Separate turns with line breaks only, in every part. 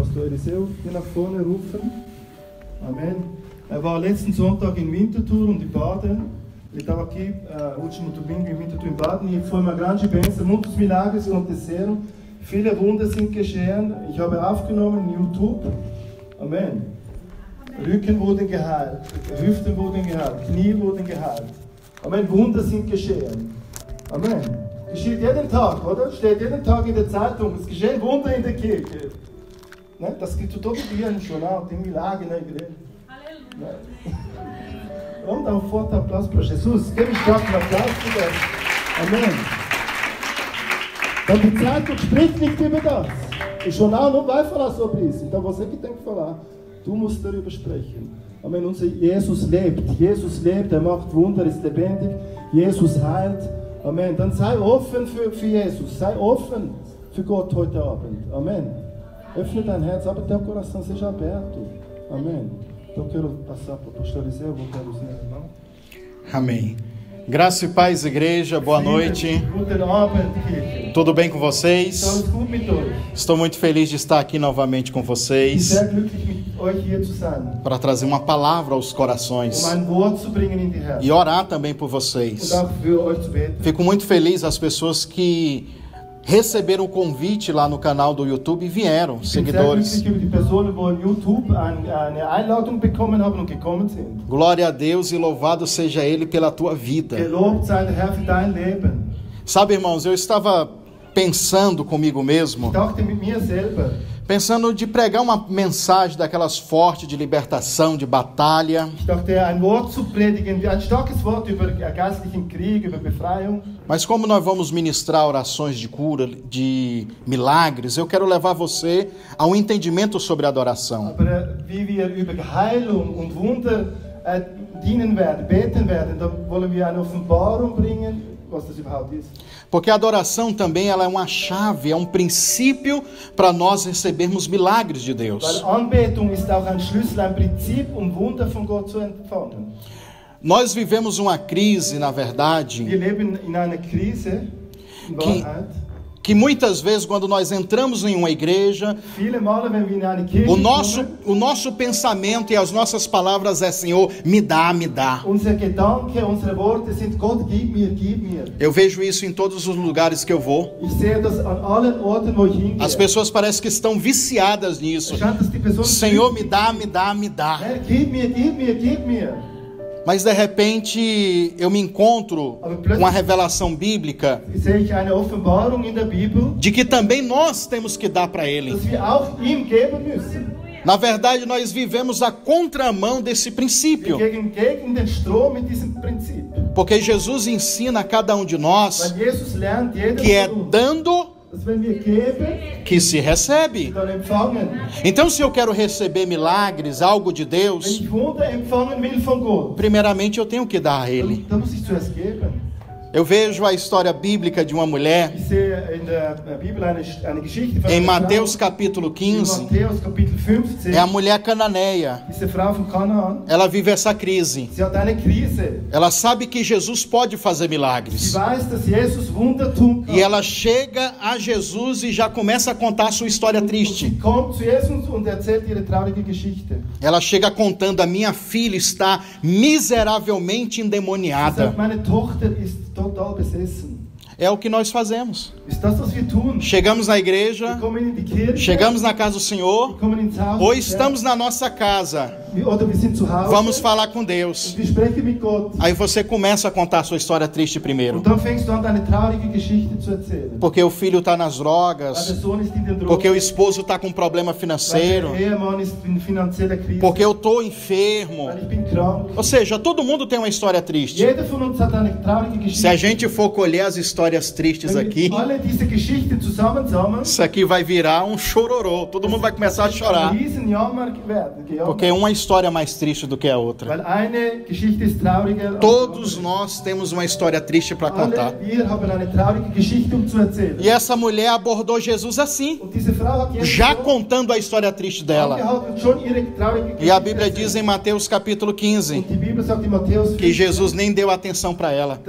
Pastor Eliseo hier nach vorne rufen. Amen. Er war letzten Sonntag in Winterthur und in Baden. Ele estava aqui, último domingo em Winterthur em Baden. E foi uma grande bênção. Muitos milagres aconteceram. Viele Wunder sind geschehen. Ich habe aufgenommen in YouTube. Amen. Rücken wurden geheilt, Hüften wurden geheilt, Knie wurden geheilt. Amen. Wunder sind geschehen. Amen. Geschieht jeden Tag, oder? Steht jeden Tag in der Zeitung. Es geschehen Wunder in der Kirche. Né? Está escrito todo dia no jornal. Tem milagre na igreja. Aleluia. Vamos dar um forte aplauso para Jesus. Quem me dá um aplauso für das? Amen. Então, die Zeitung spricht nicht über das. O jornal não vai falar sobre isso. Então, você que tem que falar. Du musst darüber sprechen. Amen. Unser Jesus lebt. Jesus lebt. Er macht Wunder, ist lebendig. Jesus heilt. Amen. Dann sei offen für Jesus. Sei offen für Gott heute Abend. Amen. Öffne dein Herz. Abre teu coração. Seja aberto. Amém. Então, quero passar para o pastor Eliseu. Vou dar os meus irmãos.
Amém. Graça e paz, igreja, boa noite. Tudo bem com vocês? Estou muito feliz de estar aqui novamente com vocês para trazer uma palavra aos corações e orar também por vocês. Fico muito feliz as pessoas que receberam o convite lá no canal do YouTube e vieram, seguidores. Glória a Deus e louvado seja Ele pela tua vida. Sabe, irmãos, eu estava pensando comigo mesmo, pensando de pregar uma mensagem daquelas fortes de libertação, de batalha. Mas como nós vamos ministrar orações de cura, de milagres, eu quero levar você a um entendimento sobre adoração. Porque a adoração também ela é uma chave, é um princípio para nós recebermos milagres de Deus. Nós vivemos uma crise, na verdade, que muitas vezes quando nós entramos em uma igreja, o nosso pensamento e as nossas palavras é: Senhor, me dá, me dá. Eu vejo isso em todos os lugares que eu vou. As pessoas parecem que estão viciadas nisso. Senhor, me dá, me dá, me dá. Mas de repente eu me encontro com a revelação bíblica de que também nós temos que dar para Ele. Na verdade, nós vivemos a contramão desse princípio. Porque Jesus ensina a cada um de nós que é dando que se recebe. Então, se eu quero receber milagres, algo de Deus, primeiramente eu tenho que dar a Ele. Eu vejo a história bíblica de uma mulher em Mateus capítulo 15. É a mulher cananeia. Ela vive essa crise. Ela sabe que Jesus pode fazer milagres. E ela chega a Jesus e já começa a contar a sua história triste. Ela chega contando: a minha filha está miseravelmente endemoniada. É o que nós fazemos. Chegamos na igreja, chegamos na casa do Senhor, ou estamos na nossa casa, vamos falar com Deus. Aí você começa a contar a sua história triste primeiro. Porque o filho está nas drogas, porque o esposo está com problema financeiro, porque eu estou enfermo. Ou seja, todo mundo tem uma história triste. Se a gente for colher as histórias tristes aqui, isso aqui vai virar um chororô. Todo mundo vai começar a chorar, porque uma história é mais triste do que a outra. Todos nós temos uma história triste para contar. E essa mulher abordou Jesus assim, já contando a história triste dela. E a Bíblia diz em Mateus capítulo 15 que Jesus nem deu atenção para ela.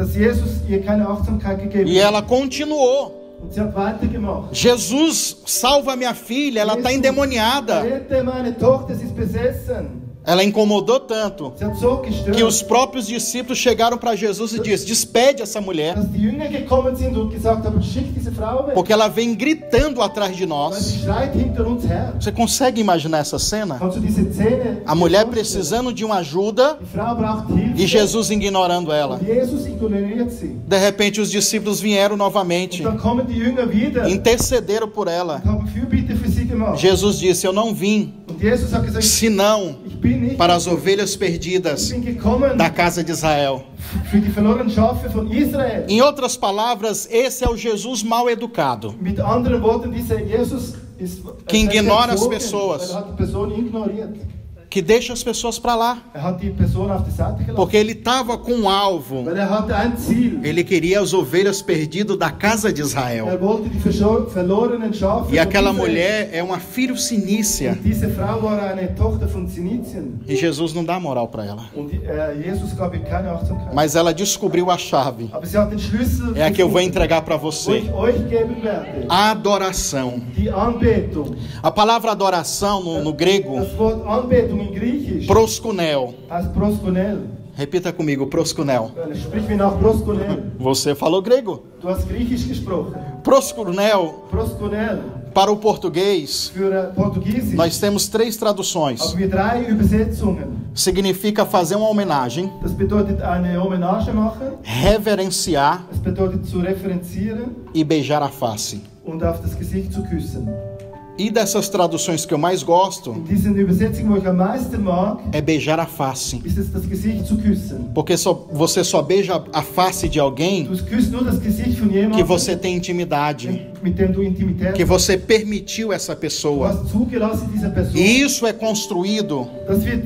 E ela continuou.
Und sie hat weitergemacht.
Jesus, salva minha filha, ela está endemoniada.
Rette meine Tochter, sie ist besessen.
Ela incomodou tanto
Sie hat so gestört,
que os próprios discípulos chegaram para Jesus e disseram: despede essa mulher,
dass die Jünger gekommen sind und gesagt haben, schick diese Frau weg.
porque ela vem gritando atrás de
Weil
nós.
sie schreit hinter uns her.
Você consegue imaginar essa cena?
Kannst du diese Szene
A mulher
vorstellen?
precisando de uma ajuda
Die Frau braucht Hilfe.
e Jesus ignorando ela.
Und Jesus ignoriert sie.
De repente os discípulos vieram
Und
novamente,
dann kommen die Jünger wieder
intercederam por ela.
und haben Fürbitte für sie gemacht.
Jesus disse: eu não vim
Und Jesus hat gesagt,
senão
ich bin nicht,
para as ovelhas
ich
perdidas
bin gekommen
da casa de Israel.
für die verlorenen Schafe von Israel.
Em outras palavras, esse é o Jesus mal educado,
Mit anderen Worten, dieser Jesus ist
Que ignora as
erzogen,
pessoas.
weil er hat die Person ignoriert.
que deixa as pessoas para lá,
Hat die Person auf die Seite gelassen.
porque ele estava com um alvo.
Weil hatte ein Ziel.
Ele queria as ovelhas perdidas da casa de Israel.
Wollte die verlorenen Schafe
E aquela
von Israel.
mulher é uma filho-cinícia.
Und diese Frau war eine Tochter von Sinizien.
E Jesus não dá moral para ela.
Und Jesus gab ihr keine Achtsamkeit.
Mas ela descobriu a chave.
Aber sie hat den Schlüssel
É a que eu vou
gefunden,
entregar para
wo
você.
ich euch geben werde.
Adoração.
Die Anbetung.
A palavra adoração no grego,
Das Wort Anbetung in Griechisch
proskunel.
heißt proskunel.
Repita comigo, proskunel.
Sprich mir nach proskunel.
Você falou grego.
Du hast Griechisch gesprochen.
Proskunel,
Proskunel.
para o português,
Für Portugiesisch
nós temos 3 traduções.
haben wir 3 Übersetzungen.
Significa fazer uma homenagem,
Das bedeutet eine Hommage machen.
reverenciar
Es bedeutet zu referenzieren
e beijar a face.
und auf das Gesicht zu küssen.
E dessas traduções que eu mais gosto,
In diesen Übersetzungen, wo ich am meisten mag,
é beijar a face.
ist es das Gesicht zu küssen.
Porque você só beija a face de alguém
Du küsst nur das Gesicht von
que
jemandem,
você tem intimidade,
mit dem du Intimität
que você permitiu essa
Du
pessoa.
hast zugelassen dieser Person.
E isso é construído
Das wird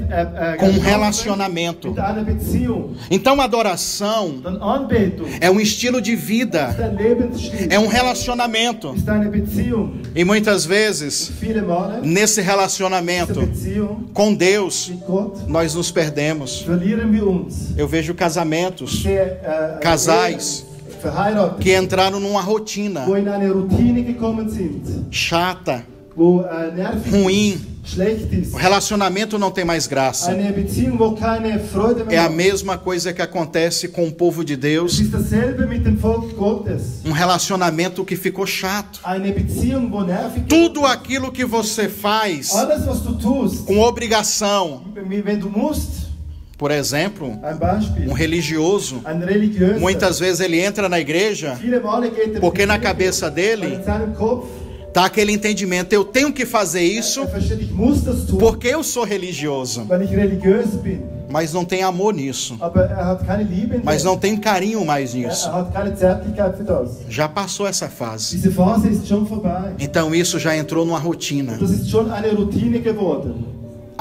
com um
geschaffen
relacionamento.
mit einer Beziehung.
Então, adoração
Dann Anbetung
é um estilo de
ist
vida,
ein Lebensstil,
é um relacionamento.
ist eine Beziehung.
E muitas vezes,
Viele Male
nesse
diese
relacionamento
Beziehung
com Deus,
mit Gott
nós nos perdemos.
verlieren wir uns.
Eu vejo casamentos,
Sehr,
Casais
verheiratet,
que entraram numa rotina
wo in eine Routine gekommen sind,
chata,
wo nervig
ruim.
ist, schlecht ist.
O relacionamento não tem mais graça.
Eine Beziehung, wo keine Freude
É
mehr
a
hat.
mesma coisa que acontece com o povo de
Es
Deus.
ist dasselbe mit dem Volk Gottes.
Um relacionamento que ficou chato.
Eine Beziehung, wo nervig ist.
Tudo aquilo que você faz
Alles, was du tust,
com obrigação,
wenn du musst,
por exemplo,
ein Beispiel,
um religioso,
ein religiöser,
muitas vezes ele entra na igreja
viele Male geht er
porque
in die
na
Kirche,
cabeça
weil
dele
in seinem Kopf,
tá aquele entendimento: eu tenho que fazer isso
versteht, ich muss das tun,
porque eu sou religioso.
weil ich religiös bin.
Mas não tem amor nisso.
Aber hat keine Liebe in
Mas
dem.
não tem carinho mais nisso.
Hat keine Zärtlichkeit für das.
Já passou essa fase.
Diese Phase ist schon vorbei.
Então isso já entrou numa rotina.
Das ist schon eine Routine geworden.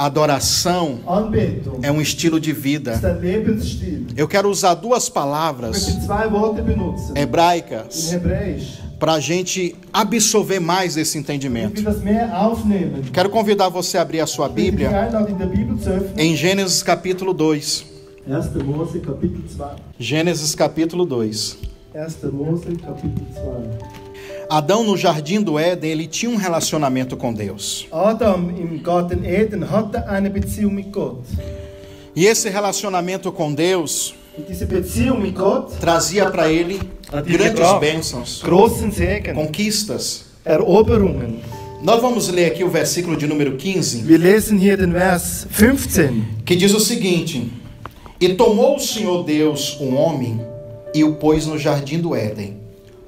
Adoração
Anbetung
é um estilo de
ist
vida.
ein Lebensstil.
Eu quero usar 2
Ich
palavras
möchte 2 Worte benutzen. In
hebraicas
Hebräisch.
para a gente absorver mais esse
Ich
entendimento.
will das mehr aufnehmen.
Quero convidar você a abrir a sua
Ich möchte dich
Bíblia
einladen, in der Bibel zu öffnen.
em Gênesis capítulo 2.
1. Mose, Kapitel 2.
Gênesis capítulo 2.
1. Mose, Kapitel 2.
Adão no jardim do Éden, ele tinha um relacionamento com Deus.
Adam im Garten Eden hatte eine Beziehung mit Gott.
E esse relacionamento com Deus
Und diese Beziehung mit Gott
trazia para ele grandes bênçãos,
großen Segen,
conquistas.
Eroberungen.
Nós vamos ler aqui o versículo de número 15,
Wir lesen hier den Vers 15.
que diz o seguinte: E tomou o Senhor Deus um homem e o pôs no jardim do Éden,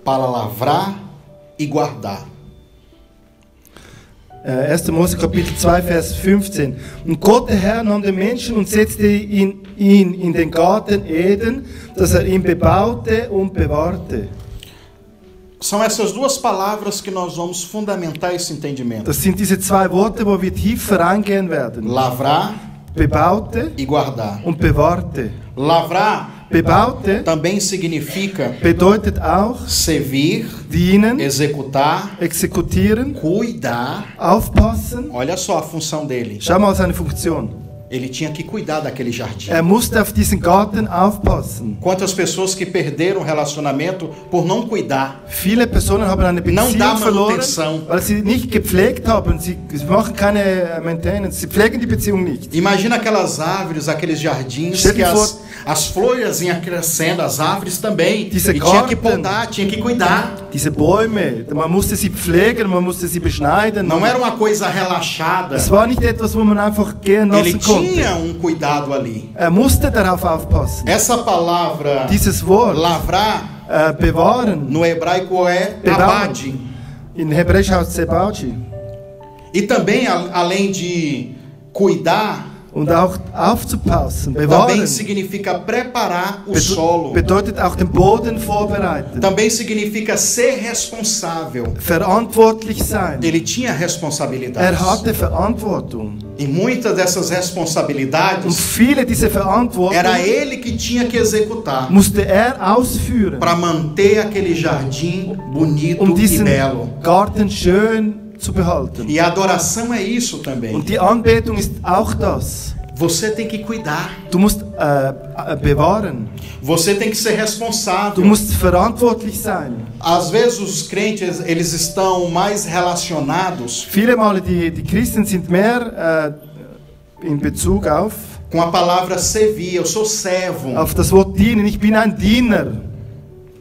para lavrar e guardar.
1. Mose Kapitel 2, Vers 15. Und Gott, der Herr, nahm den Menschen und setzte ihn in den Garten Eden, dass ihn bebaute und bewahrte.
São essas 2 palavras que nós vamos fundamentar esse entendimento:
Das sind diese 2 Worte, wo wir tiefer reingehen werden.
lavrar
Bebaute
e guardar.
und bewahrte.
Lavrar
Bebaute
também significa
bedeutet auch
servir,
dienen,
executar,
exekutieren,
cuidar.
aufpassen.
Olha só a função dele.
Schau mal seine Funktion.
Ele tinha que cuidar daquele jardim.
musste auf diesen Garten aufpassen.
Quantas pessoas que perderam o relacionamento por não cuidar.
Viele Personen haben eine Beziehung verloren, weil sie nicht gepflegt haben. Sie machen keine Maintenance, sie pflegen die Beziehung nicht.
Imagina aquelas árvores, aqueles jardins que as folhas iam crescendo, as árvores também. E tinha que podar, tinha que cuidar.
Diese Bäume, man musste sie pflegen, man musste sie beschneiden.
Não era uma coisa relaxada.
Es war nicht etwas, wo man einfach gehen lassen konnte.
Tinha cuidado ali.
Musste darauf aufpassen.
Essa palavra,
dieses Wort,
lavrar,
bewahren,
no hebraico é abade.
In Hebräisch heißt es abade.
E também, além de cuidar,
und auch aufzupassen, bewahren.
Também significa preparar o solo.
Bedeutet auch den Boden vorbereiten.
Também significa ser responsável.
Verantwortlich sein.
Ele tinha responsabilidades.
Hatte Verantwortung.
E muitas dessas responsabilidades,
und viele dieser Verantwortung,
era ele que tinha que executar.
Musste ausführen.
Para manter aquele jardim bonito e belo.
Garten schön zu behalten.
E a adoração é isso também.
Und die Anbetung ist auch das.
Você tem que cuidar.
Du musst bewahren.
Você tem que ser responsável.
Du musst verantwortlich sein.
Às vezes os crentes, eles estão mais relacionados.
Viele Male die Christen sind mehr in Bezug auf
com a palavra servir, eu sou servo.
Auf das Wort dienen, ich bin ein Diener.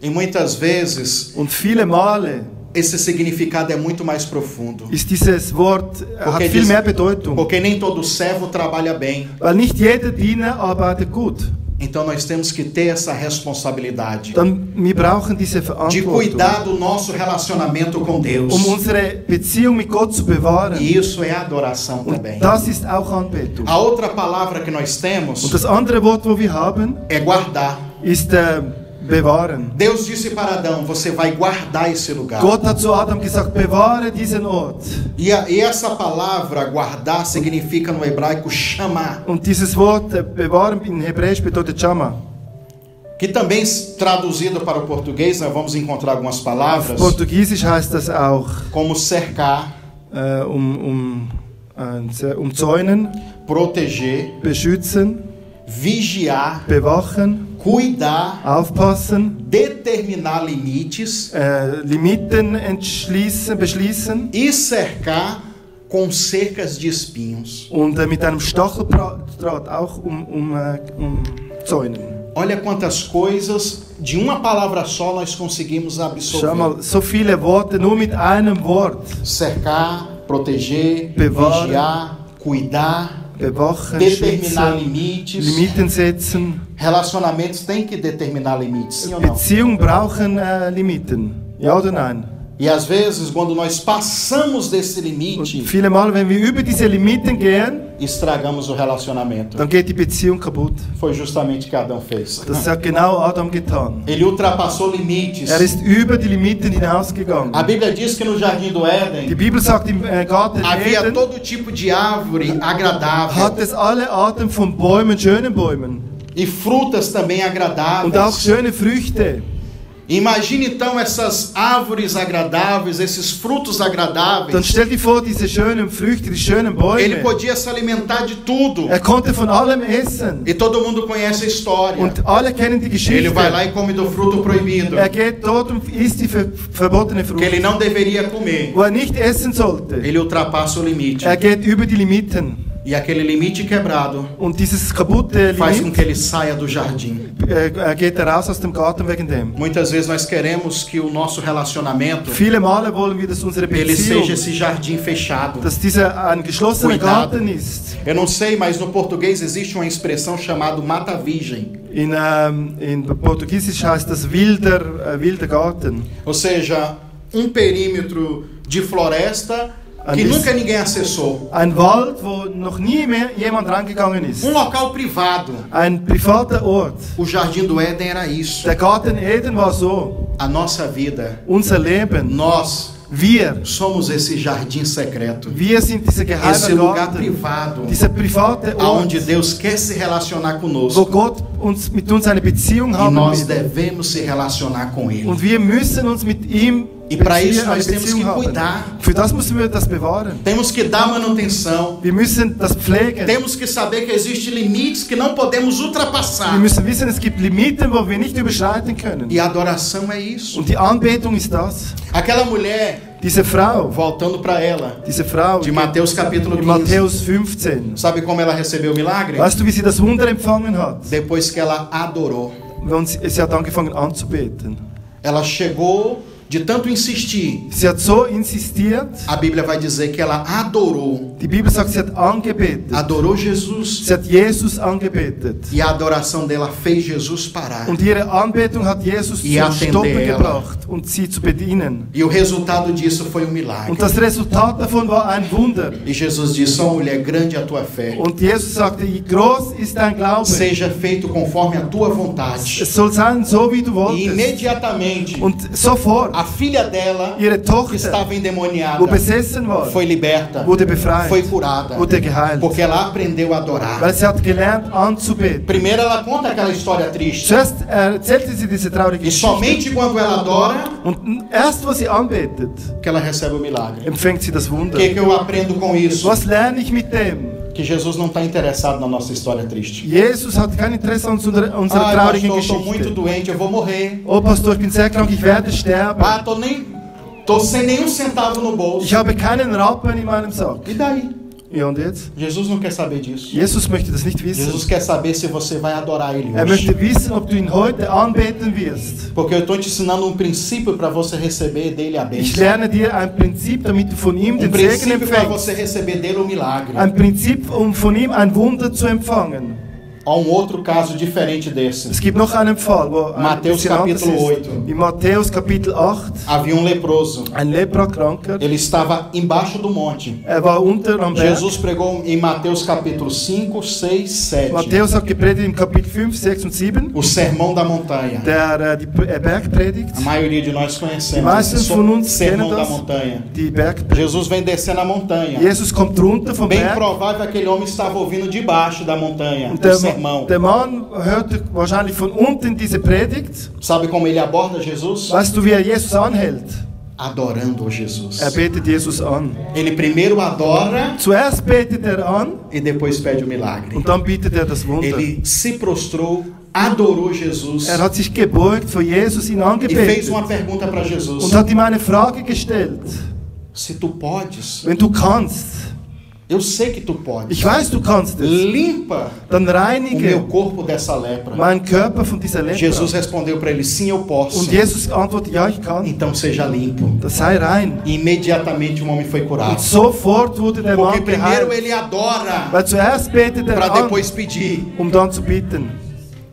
E muitas vezes,
und viele Male,
esse significado é muito mais profundo.
Ist dieses Wort hat viel mehr Bedeutung.
Porque nem todo servo trabalha bem.
Weil nicht jeder Diener arbeitet gut.
Então nós temos que ter essa responsabilidade.
Wir brauchen diese Verantwortung.
De cuidar do nosso relacionamento com Deus.
Unsere Beziehung mit Gott zu bewahren.
E isso é adoração também.
Das ist auch Anbetung.
A outra palavra que nós temos,
und das andere Wort, wo wir haben,
é guardar.
Ist bewahren.
Deus disse para Adão, você vai guardar esse lugar.
Gott hat zu Adam gesagt, bewahre diesen Ort.
E essa palavra guardar significa no hebraico chamar.
Und dieses Wort bewahren in Hebräisch bedeutet chama.
Que também traduzido para o português, nós vamos encontrar algumas palavras.
Auf Portugiesisch heißt das auch
como cercar,
umzäunen,
proteger,
beschützen,
vigiar,
bewachen,
cuidar,
aufpassen,
determinar limites,
Limiten beschließen
e cercar com cercas de espinhos.
Und mit einem Stacheldraht auch umzäunen.
Olha quantas coisas de uma palavra só nós conseguimos absorver.
Schau mal, so viele Worte nur mit einem Wort.
Cercar, proteger,
bewahren,
vigiar, cuidar,
bewachen,
determinar limites.
Limiten setzen.
Relacionamentos têm que determinar limites, sim ou não?
Beziehungen brauchen Limiten. Ja oder nein?
E às vezes, quando nós passamos desse limite,
viele Mal, wenn wir über diese Limiten gehen,
estragamos o relacionamento.
Dann geht die Beziehung kaputt.
Foi justamente o que Adão fez.
Das hat genau Adam getan.
Ele ultrapassou limites.
Ist über die Limiten hinausgegangen.
A Bíblia diz que no jardim do Éden,
die Bibel sagt im Garten
havia
Eden,
todo tipo de árvore agradável.
Hat es alle Arten von Bäumen, schönen Bäumen.
E frutas também agradáveis.
Und auch schöne Früchte.
Imagine então essas árvores agradáveis, esses frutos agradáveis.
Dann stell dir vor, diese schönen Früchte, die schönen Bäume.
Ele podia se alimentar de tudo.
Konnte von allem essen.
E todo mundo conhece a história.
Und alle kennen die Geschichte.
Ele vai lá e come do fruto proibido.
Geht dort und isst die verbotene Frucht.
Que ele não deveria comer.
Wo nicht essen sollte.
Ele ultrapassa o limite.
Geht über die Limiten.
E aquele limite quebrado
und dieses kaputte
faz com que ele saia do jardim.
Geht raus aus dem Garten wegen dem.
Muitas vezes nós queremos que o nosso relacionamento
Viele Male wollen wir, dass unsere
ele
Beziehung,
seja esse jardim fechado.
Dass dieser ein geschlossener Garten ist.
Eu não sei, mas no português existe uma expressão chamada mata virgem.
In Portugiesisch heißt das wilder Garten.
Ou seja, perímetro de floresta que nunca ninguém acessou.
Ein Wald, wo noch nie mehr jemand rangegangen ist.
Local privado.
Ein privater Ort.
O jardim do Éden era isso.
Der Garten Eden war so.
A nossa vida.
Unser Leben. Wir
somos esse jardim secreto.
Wir sind dieser geheime
esse lugar
Garten,
privado.
Dieser private Ort,
onde Deus quer se relacionar conosco.
Wo Gott mit uns eine Beziehung haben
nós
will.
devemos se relacionar com ele.
Und wir müssen uns mit ihm
E para isso nós temos que cuidar.
Für das müssen wir das bewahren.
Temos que dar manutenção.
Wir müssen das pflegen.
Temos que saber que existem limites que não podemos ultrapassar.
Wir müssen wissen, es gibt Limiten, wo wir nicht überschreiten können.
E a adoração é isso.
Und die Anbetung ist das.
Aquela mulher,
diese Frau,
voltando para ela,
diese Frau
de Mateus capítulo 15.
Mateus 15.
Sabe como ela recebeu o milagre?
Weißt du, wie sie das Wunder empfangen hat?
Depois que ela adorou.
Sie hat angefangen anzubeten.
Ela chegou de tanto insistir.
Sie hat so insistiert.
A Bíblia vai dizer que ela adorou.
Die Bibel sagt, sie hat angebetet.
Adorou Jesus.
Sie hat Jesus angebetet.
E a adoração dela fez Jesus parar.
Und ihre Anbetung hat Jesus zum Stoppen gebracht und sie zu bedienen.
E o resultado disso foi milagre.
Und das Resultat davon war ein Wunder.
E Jesus disse: "Ó mulher, grande a tua fé."
Und Jesus sagte: "Groß ist dein Glaube."
Seja feito conforme a tua vontade.
Es soll sein, so wie du
E
wolltest.
imediatamente,
und sofort,
a filha dela,
ihre
que
Tochter,
estava endemoniada,
wo besessen war,
foi liberta,
wurde befreit,
foi curada,
wurde geheilt.
porque ela aprendeu a adorar.
Weil sie hat gelernt anzubeten.
Primeiro ela conta aquela história triste.
Zuerst erzählte sie diese traurige
E somente quando ela adora,
und erst, wo sie anbetet,
que ela recebe o milagre.
empfängt sie das Wunder.
O que eu aprendo com isso?
Was lerne ich mit dem?
Que Jesus não está interessado na nossa história triste.
Jesus hat kein Interesse an unserer traurigen
pastor,
Geschichte.
Estou muito doente, eu vou morrer.
Oh, Pastor, ich bin sehr krank, ich werde sterben.
Tô sem nenhum centavo no bolso.
Ich habe keinen Rappen in meinem Sack.
E daí?
Ja, und jetzt?
Jesus não quer saber disso.
Jesus möchte das nicht wissen.
Jesus quer saber se você vai adorar Ele
Er
hoje.
möchte wissen, ob du ihn heute anbeten wirst.
Porque eu estou te ensinando princípio para você receber dele a
Ich
bênção.
lerne dir ein Prinzip, damit du von ihm den Segen
Princípio para
empfängst.
você receber dele o milagre.
Ein Prinzip, von ihm ein Wunder zu empfangen.
Há outro caso diferente desse.
Es gibt noch einen Fall, wo
Mateus capítulo 8.
In Matthäus Kapitel 8.
Havia leproso.
Ein Leprakranker.
Ele estava embaixo do monte.
War unter am Berg.
Jesus pregou em Mateus capítulo 5, 6, 7.
Matthäus hat gepredigt im Kapitel 5, 6 und 7.
O sermão da montanha.
Die Bergpredigt.
A maioria de nós conhecemos.
Die meisten von uns
sermão
kennen
da
das.
montanha.
Die Bergpredigt.
Jesus vem descendo a montanha.
Jesus kommt runter vom
Bem
Berg.
provável que aquele homem estava ouvindo debaixo da montanha.
Der Mann hörte wahrscheinlich von unten diese Predigt.
Sabe como ele aborda Jesus?
Weißt du, wie Jesus anhält?
Adorando Jesus.
Betet Jesus an.
Ele primeiro adora.
Zuerst betet an.
E depois pede o milagre.
Und dann bittet das Wunder.
Ele se prostrou, adorou Jesus.
Hat sich gebeugt vor Jesus, ihn angebetet.
E fez uma pergunta para Jesus.
Und hat ihm eine Frage gestellt.
Se tu podes.
Wenn du kannst.
Eu sei que tu podes.
Ich weiß, du kannst es.
Limpa
Dann reinige
o meu corpo dessa lepra.
Mein Körper von dieser Lepra.
Jesus respondeu para ele: sim, eu posso.
Und Jesus antwortet: ja, ich kann.
Então seja limpo.
Das sei rein.
E imediatamente o homem foi curado.
Und sofort wurde der Mann
Porque primeiro
geheilt.
ele adora.
Weil zuerst betet
para
an,
depois pedir.
Dann zu bitten.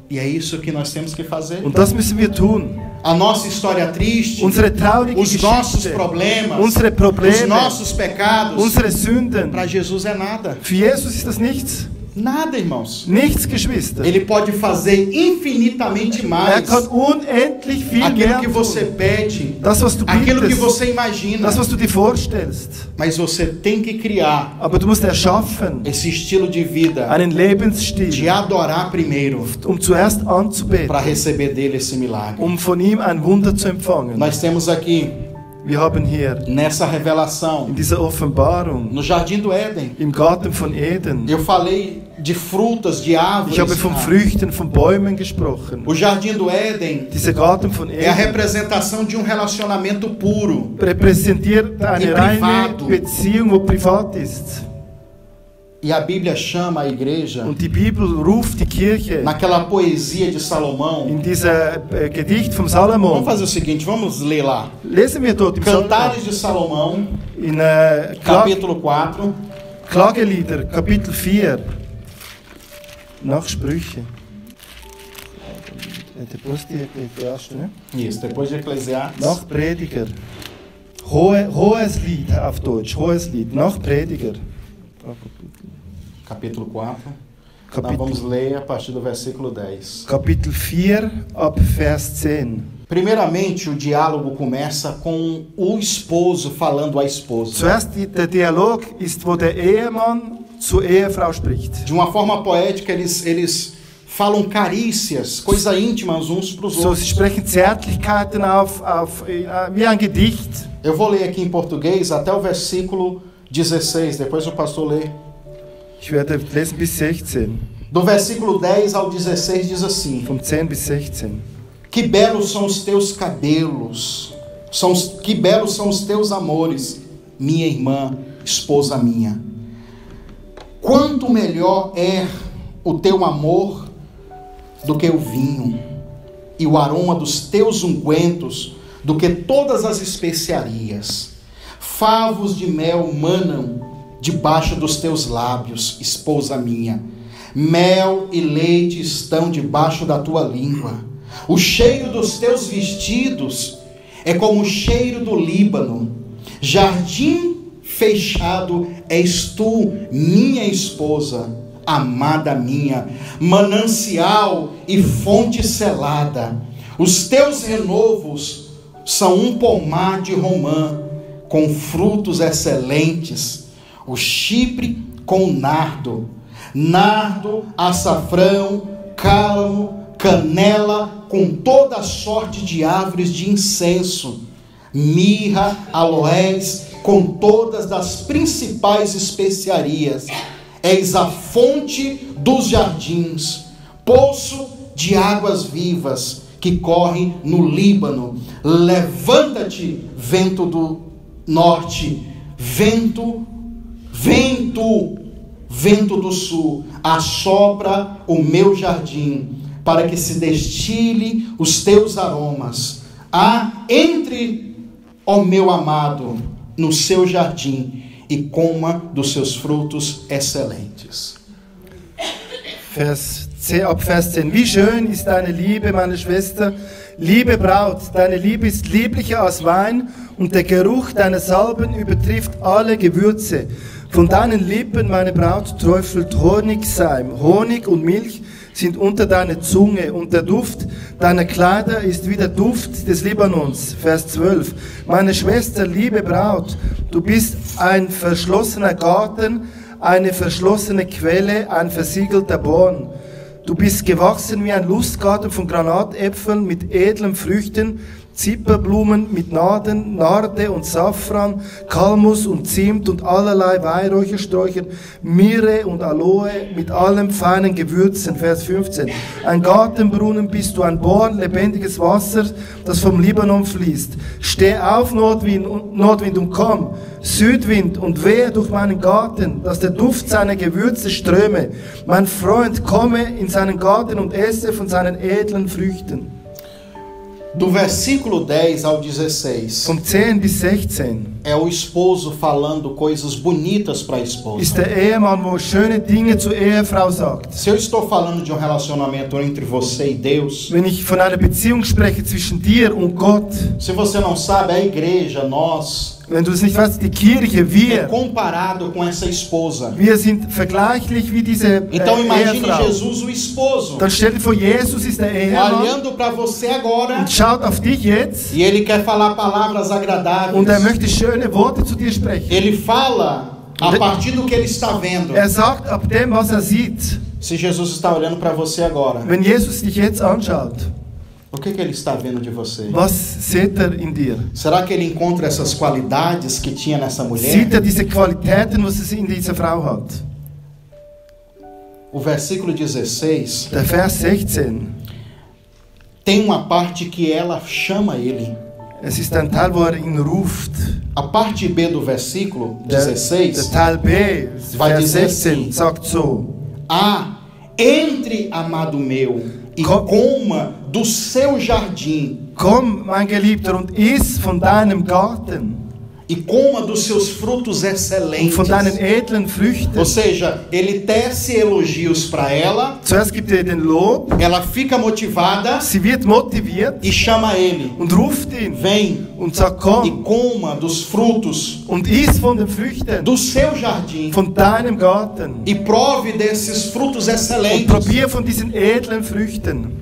E é isso que nós temos que fazer.
Und das müssen wir tun.
A nossa história triste,
unsere traurige
os nossos problemas,
unsere Probleme,
os nossos pecados,
unsere Sünden,
para Jesus é nada.
Für Jesus ist das nichts.
Nada, irmãos.
Nichts, Geschwister.
Ele pode fazer infinitamente mais.
Kann unendlich viel
aquilo
mehr
que você pede,
das, was du
aquilo
bittest,
que você imagina.
Das, was du dir vorstellst.
Mas você tem que criar
Aber du musst erschaffen,
esse estilo de vida,
einen Lebensstil,
de adorar primeiro,
zuerst anzubeten,
para receber dele esse milagre.
Von ihm ein Wunder zu empfangen.
Nós temos aqui,
wir haben hier,
nessa revelação,
in dieser Offenbarung,
no Jardim do Éden,
im Garten von Eden,
eu falei de frutas, de árvores.
Ich habe von Früchten, von Bäumen gesprochen.
O Jardim do Éden
Dieser Garten von Eden
é a representação de relacionamento puro,
repräsentiert eine reine Beziehung, wo privat ist.
E a Bíblia chama a igreja,
und die Bibel ruft die Kirche,
naquela poesia de Salomão,
in dieser Gedicht vom Salomon.
Vamos fazer o seguinte, vamos ler lá.
Lesen wir dort im
Cantares de Salomão,
in
capítulo 4.
Klagelieder, Kapitel 4. Nach Sprüche. Depois de Eclesiastes, né?
Isso, depois de Eclesiastes.
Nach Prediger. Hohes Lied auf Deutsch, Hohes Lied. Nach Prediger.
Capítulo 4. Nós vamos ler a partir do versículo 10.
Kapitel 4, ab Vers 10.
Primeiramente, o diálogo começa com o esposo falando à esposa.
Zuerst der Dialog ist, wo der Ehemann zur Ehefrau spricht.
De uma forma poética, eles falam carícias, coisa íntimas uns para os
So,
outros.
sie sprechen Zärtlichkeiten wie ein Gedicht.
Eu vou ler aqui em português até o versículo 16, depois o pastor lê.
Ich werde lesen bis 16.
Do versículo 10 ao 16 diz assim:
Von 10 bis 16.
Que belos são os teus cabelos, que belos são os teus amores, minha irmã, esposa minha. Quanto melhor é o teu amor do que o vinho, e o aroma dos teus ungüentos do que todas as especiarias. Favos de mel manam debaixo dos teus lábios, esposa minha. Mel e leite estão debaixo da tua língua. O cheiro dos teus vestidos é como o cheiro do Líbano. Jardim fechado és tu, minha esposa, amada minha, manancial e fonte selada. Os teus renovos são um pomar de romã, com frutos excelentes. O chipre com nardo, açafrão, cálamo, canela, com toda sorte de árvores de incenso, mirra, aloés, com todas das principais especiarias. És a fonte dos jardins, poço de águas vivas que corre no Líbano. Levanta-te, vento do norte, vento do sul, assopra o meu jardim, para que se destile os teus aromas. Entre, ó meu amado, no seu jardim, e coma dos seus frutos excelentes.
Ab Vers 10. Wie schön ist deine Liebe, meine Schwester, liebe Braut, deine Liebe ist lieblicher als Wein, und der Geruch deiner Salben übertrifft alle Gewürze. Von deinen Lippen, meine Braut, träufelt Honigseim. Honig und Milch sind unter deiner Zunge, und der Duft deiner Kleider ist wie der Duft des Libanons. Vers 12. Meine Schwester, liebe Braut, du bist ein verschlossener Garten, eine verschlossene Quelle, ein versiegelter Born. Du bist gewachsen wie ein Lustgarten von Granatäpfeln mit edlen Früchten, Zipperblumen mit Naden, Narde und Safran, Kalmus und Zimt und allerlei Weihräuchersträuchern, Myrrhe und Aloe mit allem feinen Gewürzen. Vers 15. Ein Gartenbrunnen bist du, ein Born, lebendiges Wasser, das vom Libanon fließt. Steh auf, Nordwind und komm, Südwind, und wehe durch meinen Garten, dass der Duft seiner Gewürze ströme. Mein Freund, komme in seinen Garten und esse von seinen edlen Früchten.
Do versículo 10 ao 16,
Von 10 bis 16
é o esposo falando coisas bonitas para a esposa.
ist der Ehemann, wo schöne Dinge zur Ehefrau sagt.
Se eu estou falando de um relacionamento entre você e Deus,
Wenn ich von einer Beziehung spreche zwischen dir und Gott,
se você não sabe, a igreja, nós,
wenn du es nicht weißt, die Kirche,
é
wir
comparado com essa esposa.
sind vergleichlich wie diese
Então imagine
Ehefrau.
Jesus, o esposo,
Dann stell dir vor, Jesus ist der Ehemann
olhando para você agora,
und schaut auf dich jetzt,
e ele quer falar palavras agradáveis.
und möchte schöne Worte zu dir sprechen.
Ele fala a partir do que ele está vendo.
Sagt ab dem, was sieht.
Se Jesus está olhando para você agora,
Wenn Jesus dich jetzt anschaut,
o que ele está vendo de você?
was sieht in dir?
Será que ele encontra essas qualidades que tinha nessa mulher?
Sieht diese Qualitäten, was es in dieser Frau hat?
O versículo 16,
Der Vers 16.
tem uma parte que ela chama ele.
Es ist ein Teil, wo ihn ruft.
A parte B do versículo
Der
16
Teil B,
vai
Vers
dizer
16,
assim:
sagt so.
entre, amado meu, e coma do seu jardim,
Komm, mein Geliebter, und iss von deinem Garten
e coma dos seus frutos
und
excelentes.
von deinen edlen Früchten.
Ou seja, ele tece elogios para ela,
Zuerst gibt er den Lob,
ela fica motivada
sie wird motiviert
e chama ele.
und ruft ihn
Vem
und sagt,
e
komm
coma dos frutos
und iss von den Früchten
do seu jardim
von deinem Garten
e prove desses frutos
und
excelentes.
probier von diesen edlen Früchten.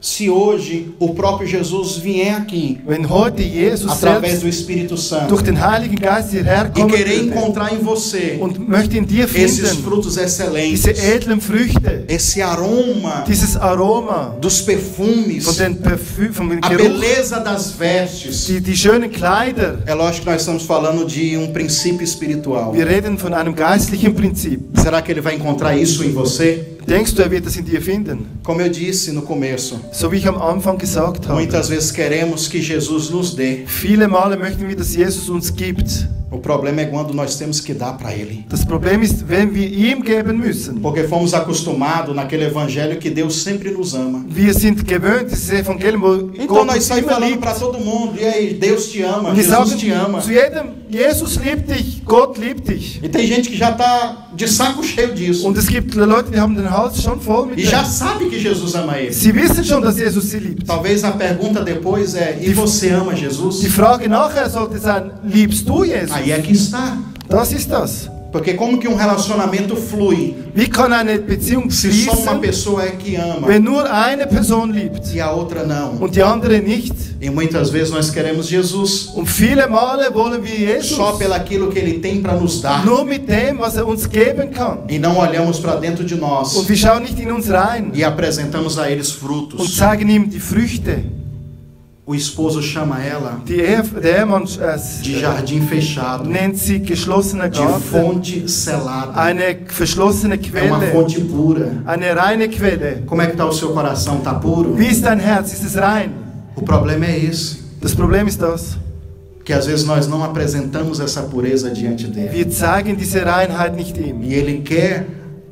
se hoje o próprio Jesus vier aqui,
wenn heute Jesus
através
selbst
do Espírito Santo,
durch den Heiligen Geist hierher
e
kommen
querer
würde
encontrar em você
und möchte in dir
esses
finden,
frutos excelentes,
diese edlen Früchte,
esse aroma
dieses Aroma
dos perfumes,
von den
a
Geruch,
beleza das vestes.
die schönen Kleider.
É lógico que nós estamos falando de princípio espiritual.
Wir reden von einem geistlichen Prinzip.
Será que ele vai encontrar isso em você?
Denkst du, wird das in dir finden?
Como eu disse no começo,
So wie ich am Anfang gesagt habe.
muitas vezes queremos que Jesus nos dê.
Viele Male möchten wir, dass Jesus uns gibt.
O problema é quando nós temos que dar para Ele.
Das Problem ist, wenn wir ihm geben müssen.
Porque fomos acostumados naquele evangelho que Deus sempre nos ama.
Wir sind gewöhnt, dieses Evangelium, wo
Então
Gott
nós
uns
saímos
immer
falando
liebt.
para todo mundo. E aí, Deus te ama,
Und wir
Jesus
sagen
te ama.
zu jedem, Jesus liebt dich, Gott liebt dich.
E tem gente que já está de saco cheio disso.
Und es gibt Leute, die haben den Hals schon voll mit
E já
dem.
sabe que Jesus ama ele.
Sie wissen schon, dass Jesus sie liebt.
Talvez a pergunta depois é: e você ama Jesus?
Die Frage nachher sollte sein, liebst du Jesus?
Aí é que está.
Das ist das.
Porque como que relacionamento flui
Wie kann eine Beziehung
se só uma
fließen,
pessoa é que ama
wenn nur eine Person liebt
e a outra não?
und die andere nicht?
E muitas vezes nós queremos Jesus
Und viele Male wollen wir Jesus
só pelaquilo que ele tem para nos dar.
nur mit dem, was uns geben kann.
E não olhamos para dentro de nós
Und wir schauen nicht in uns rein
e apresentamos a eles
und
frutos.
zeigen ihm die Früchte.
O esposo chama ela
Der Ehemann
de jardim fechado,
nennt sie geschlossener
de
Garten,
fonte selada.
eine verschlossene
É uma
Quelle,
fonte pura.
eine reine Quelle.
Como é que está o seu coração? Está puro?
Wie ist dein Herz? Ist es rein?
O problema é esse,
Das Problem ist das.
que às vezes nós não apresentamos essa pureza diante dele.
Wir zeigen diese Reinheit nicht ihm.
E ele quer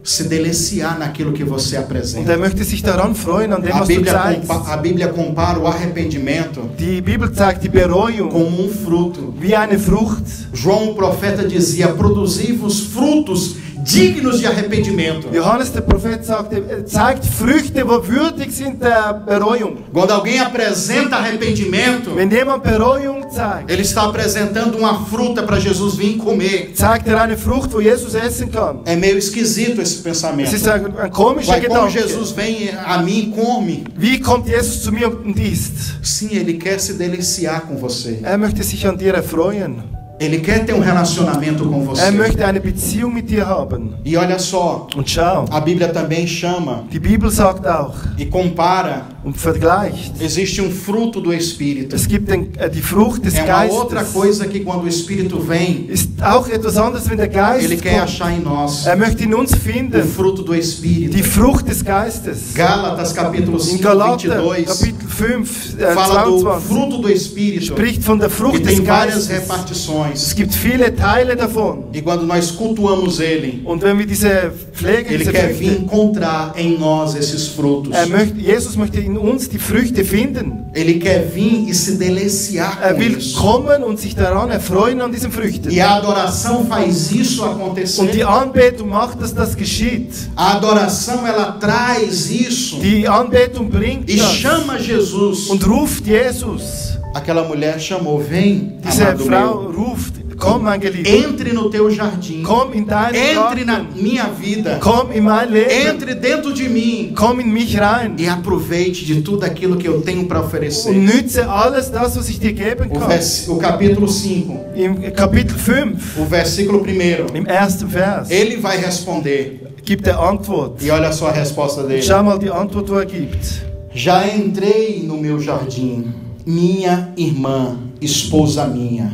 se deliciar naquilo que você
Und
apresenta.
möchte sich daran freuen, an dem,
A
was du zeigst.
Bíblia compara o arrependimento
Die Bibel zeigt die Bereuung
como fruto.
wie eine Frucht.
João, o profeta, dizia: produzivos frutos dignos de arrependimento.
Johannes der Prophet sagte, zeigt Früchte, wo würdig sind der Bereuung.
Quando alguém apresenta arrependimento,
Wenn jemand Bereuung zeigt,
ele está apresentando uma fruta para Jesus vir comer.
zeigt eine Frucht, wo Jesus essen kann.
É meio esquisito esse
Es
pensamento.
ist ein komischer
Mas como
Gedanke.
Jesus vem a mim e come?
Wie kommt Jesus zu mir und isst?
Sim, ele quer se deliciar com você.
Möchte sich an dir erfreuen.
Ele quer ter relacionamento com você.
Möchte eine Beziehung mit dir haben.
E olha só,
Und schau,
a Bíblia também chama
die Bibel sagt auch
e compara.
und vergleicht.
Existe fruto do Espírito.
Es gibt die Frucht des
É uma outra
Geistes.
coisa que quando o Espírito vem,
Ist auch etwas anderes, wenn der Geist
ele quer
kommt.
achar em nós
Möchte in uns
o
finden.
fruto do Espírito.
Die Frucht des Geistes.
Gálatas capítulo
In
5,
Galater
22
Kapitel 5,
fala do
22
fruto do Espírito.
spricht von der
E
Frucht des
tem várias
Geistes.
repartições.
Es gibt viele Teile davon.
E quando nós cultuamos ele,
Und wenn wir diese pflegen,
ele
diese
quer vir
Früchte,
encontrar em nós esses frutos.
Jesus möchte in uns die Früchte finden.
Ele quer vir e se deliciar com
Will
isso.
kommen und sich daran erfreuen an diesen Früchten.
E a adoração faz isso acontecer.
Und die Anbetung macht, dass das geschieht.
A adoração ela traz isso
Die Anbetung bringt
e
das
chama Jesus.
und ruft Jesus.
Aquela mulher chamou: vem,
Diese
amado
Frau
meu,
ruft, komm mein Geliebter,
entre no teu jardim,
komm in deinen
entre na
Garten,
minha vida,
komm in mein Leben,
entre dentro de mim
komm in mich rein
e aproveite de tudo aquilo que eu tenho para
und
oferecer.
nütze alles das, was ich dir geben kann.
O capítulo 5,
Im Kapitel 5,
o versículo 1,
im ersten Vers,
ele vai responder.
gibt er Antwort.
E olha só a resposta dele:
Schau mal die Antwort, die er gibt.
já entrei no meu jardim, minha irmã, esposa minha,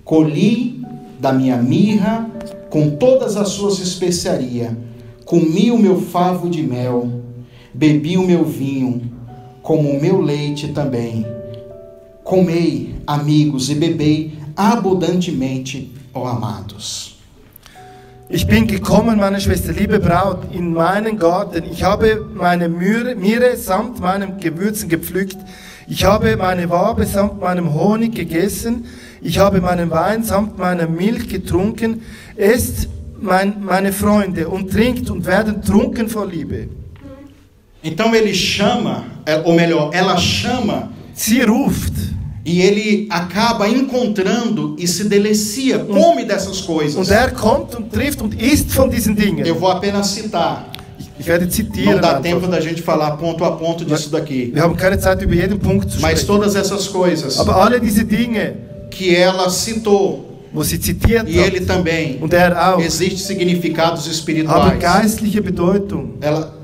colhi da minha mirra com todas as suas especiarias, comi o meu favo de mel, bebi o meu vinho, como o meu leite também. Comei, amigos, e bebei abundantemente, ó amados.
Ich bin gekommen, meine Schwester, liebe Braut, in meinen Garten. Ich habe meine Mirre samt meinem Gewürzen gepflückt. Ich habe meine Wabe samt meinem Honig gegessen. Ich habe meinen Wein samt meiner Milch getrunken. Esst, meine Freunde, und trinkt und werden trunken vor Liebe.
Então ele chama, ou melhor, ela chama.
Sie ruft.
E ele acaba encontrando e se delicia, come dessas coisas.
Und kommt und trifft und isst von diesen Dingen.
Eu vou apenas citar.
Ich werde zitieren.
Não dá tempo da gente falar ponto a ponto disso daqui.
Wir haben keine Zeit, über jeden Punkt zu
Mas
sprechen.
todas essas coisas
Aber alle diese Dinge,
que ela citou,
wo sie zitiert
e ele
hat,
também,
und er auch,
existem significados
haben
espirituais.
geistliche Bedeutung.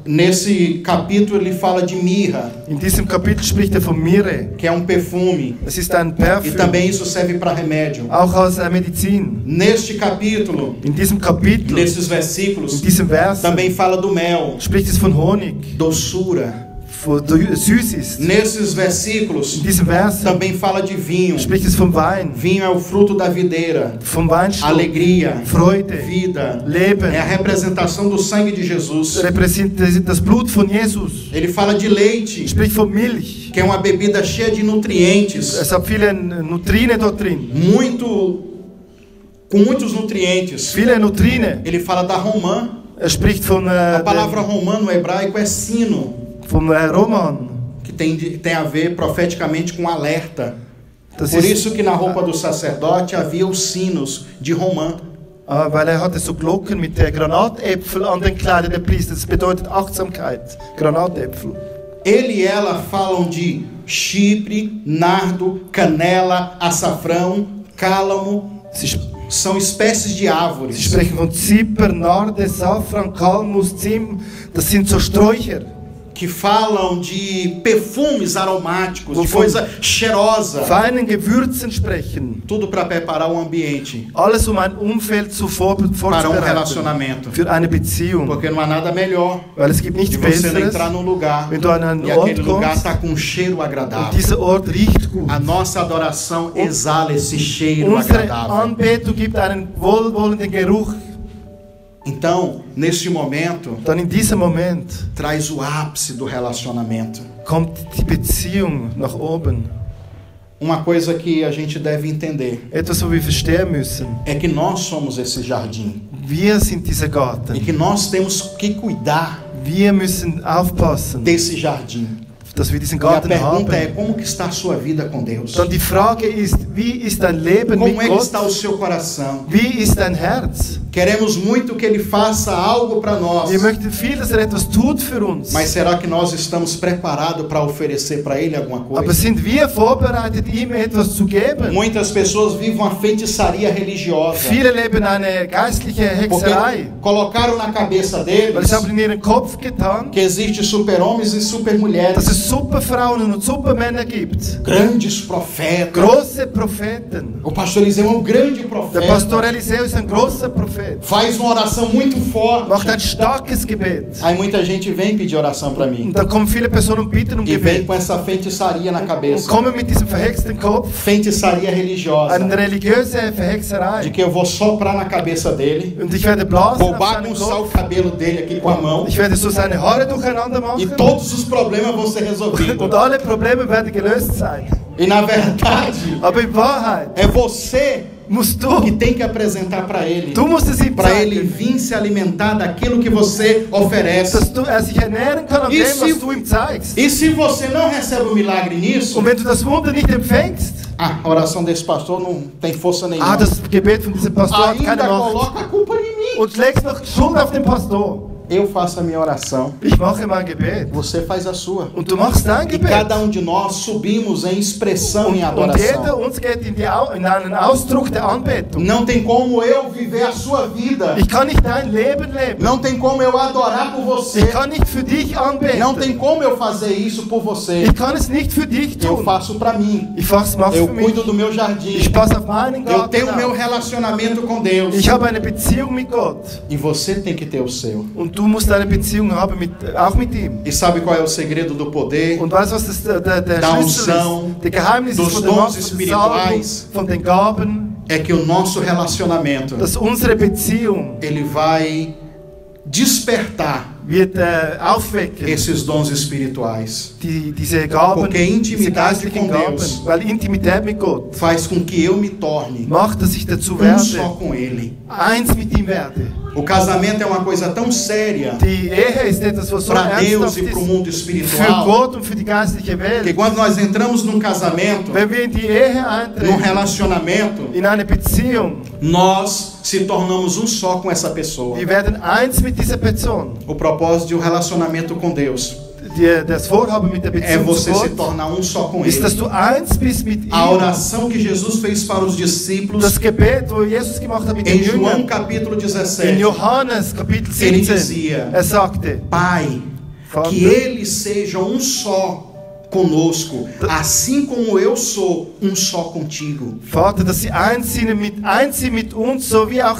Nesse capítulo ele fala de mirra,
In diesem Kapitel spricht er von Myrrhe.
que é um perfume,
Es ist ein
e
Parfüm,
também isso serve para remédio.
auch als Medizin.
Neste capítulo,
In diesem Kapitel,
nesses
in
versículos,
diesem Vers,
também fala do mel,
spricht es von Honig,
doçura.
wo süß ist.
Nesses versículos,
In diesem Vers
também fala de vinho.
spricht es vom Wein,
Vinho é o fruto da videira,
vom Weinstock,
alegria,
Freude,
vida,
Leben.
é a representação do sangue de Jesus.
Repräsentiert das Blut von Jesus.
Ele fala de leite,
Spricht von Milch.
que é uma bebida cheia de nutrientes,
Es hat viele Nutrine dort drin.
com muitos nutrientes.
Viele Nutrine.
Ele fala da romã.
Er spricht von
A palavra romã no hebraico é sino,
vom Roman.
que tem a ver profeticamente com alerta.
Das
Por
ist,
isso que na roupa do sacerdote havia os sinos de romã.
weil er hatte so Glocken mit Granatäpfel an den Kleidern der Priester. Das bedeutet Achtsamkeit. Granatäpfel.
Ele e ela falam de chipre, nardo, canela, açafrão, cálamo. São espécies de
Sie
árvores
sprechen von Zyper, Narde, Safran, Kalmus, Zimt. Das sind so Sträucher.
que falam de perfumes aromáticos, de
Wovon?
coisa cheirosa.
Feinen Gewürzen sprechen.
Tudo para preparar o ambiente
Alles ein Umfeld
para um
vorzubereiten.
relacionamento.
Für eine Beziehung.
Porque não há nada melhor
Weil es gibt
de
nichts
você
Besseres,
entrar num lugar
wenn du an einen
e
Ort
aquele lugar
kommst
está com um cheiro
und
agradável.
dieser Ort riecht gut.
A nossa adoração exala esse cheiro
Unsere
agradável.
Anbetung gibt einen wohlwollenden Geruch.
Então, neste momento,
Dann in diesem Moment
traz o ápice do relacionamento.
kommt die Beziehung nach oben.
Uma coisa que a gente deve entender
Etwas, wo wir verstehen müssen.
é que nós somos esse jardim
Wir sind dieser
e
Garten.
que nós temos que cuidar
Wir müssen aufpassen,
desse jardim.
dass wir diesen
E a
Garten
pergunta é:
haben.
como que está a sua vida com Deus?
Dann die Frage ist, wie ist dein Leben mit
Como é que está o
Gott?
seu coração?
Wie ist dein Herz?
Queremos muito que Ele faça algo para nós,
Wir möchten viel, dass er etwas tut für uns.
mas será que nós estamos preparados para oferecer para Ele alguma
Aber
coisa?
sind wir vorbereitet, ihm etwas zu geben?
Muitas pessoas vivem uma feitiçaria religiosa,
Viele leben eine geistliche
porque
Hexerei.
colocaram na cabeça
Weil
deles
sie haben in ihren Kopf getan,
que existe super-homens e
dass
super-mulheres,
es Superfrauen und Supermänner gibt.
grandes profetas.
Große Propheten.
O pastor Eliseu é um grande
Der
profeta,
Pastor Eliseu ist ein großer Prophet.
faz uma oração muito forte.
Macht ein starkes Gebet.
Aí muita gente vem pedir oração para mim
Und dann kommen viele Personen und bitten um
e vem
Gebet.
com essa feitiçaria na
Und
cabeça,
kommen mit diesem verhexten Kopf,
feitiçaria religiosa,
eine religiöse
de
Verhexerei.
que eu vou soprar na cabeça dele,
Und ich werde blasen
vou
auf seinen
bagunçar o
Kopf.
cabelo dele aqui com a mão
Ich werde so seine Haare durcheinander
e
machen.
todos os problemas vão ser resolvidos.
Und alle Probleme werden gelöst sein.
E na verdade,
Aber in Wahrheit
é você
musst
que
du,
tem que apresentar para ele,
du musst es ihm
para ele
zeigen,
vir se alimentar daquilo que você oferece.
dass er sich ernähren kann an dem, was du ihm zeigst.
E se você não recebe o milagre nisso,
Und wenn du das Wunder nicht empfängst,
a oração desse pastor não tem força nenhuma.
das Gebet von diesem Pastor hat keine
Ainda
Macht.
coloca a culpa em mim.
Und legst noch Schuld auf den Pastor.
Eu faço a minha oração,
Ich mache mein Gebet.
você faz a sua.
Und du machst dein
E
Gebet.
cada de nós subimos em expressão em
Und
adoração.
jeder uns geht in einen Ausdruck der Anbetung.
Não tem como eu viver a sua vida.
Ich kann nicht dein Leben leben.
Não tem como eu adorar por você.
Ich kann nicht für dich
Não
anbeten.
tem como eu fazer isso por você.
Ich kann es nicht für dich
Eu
tun.
faço para mim.
Ich mach's
Eu
für
cuido
mich.
do meu jardim.
Ich passe auf meinen
Eu
Garten
tenho meu
auf.
relacionamento com Deus.
Ich habe eine Beziehung mit Gott.
E você tem que ter o seu.
Und du musst eine Beziehung haben auch mit ihm.
E sabe qual é o segredo do poder?
Und weißt du, was der
Da
Schlüssel
unção,
ist? Der Geheimnis
dos
ist von der
dons
Macht, von der
espirituais.
Salbung, von den Gaben,
É que o nosso relacionamento
dass unsere Beziehung
ele vai despertar
wird aufwecken,
esses dons espirituais.
diese Gaben,
Porque
diese
intimidade
geistlichen
com
Gaben.
Deus
Weil Intimität mit Gott
faz com que eu me torne
macht, dass ich dazu
um
werde,
só com Ele.
eins mit ihm werde.
O casamento é uma coisa tão séria para Deus e para o mundo espiritual que quando nós entramos num casamento, num relacionamento, nós se tornamos um só com essa pessoa. O propósito de um relacionamento com Deus é você se tornar um só com Ele. A oração que Jesus fez para os discípulos em João capítulo 17, ele dizia: Pai, que eles sejam um só conosco, assim como eu sou um só contigo.
Vater, dass sie eins sind mit uns, so wie auch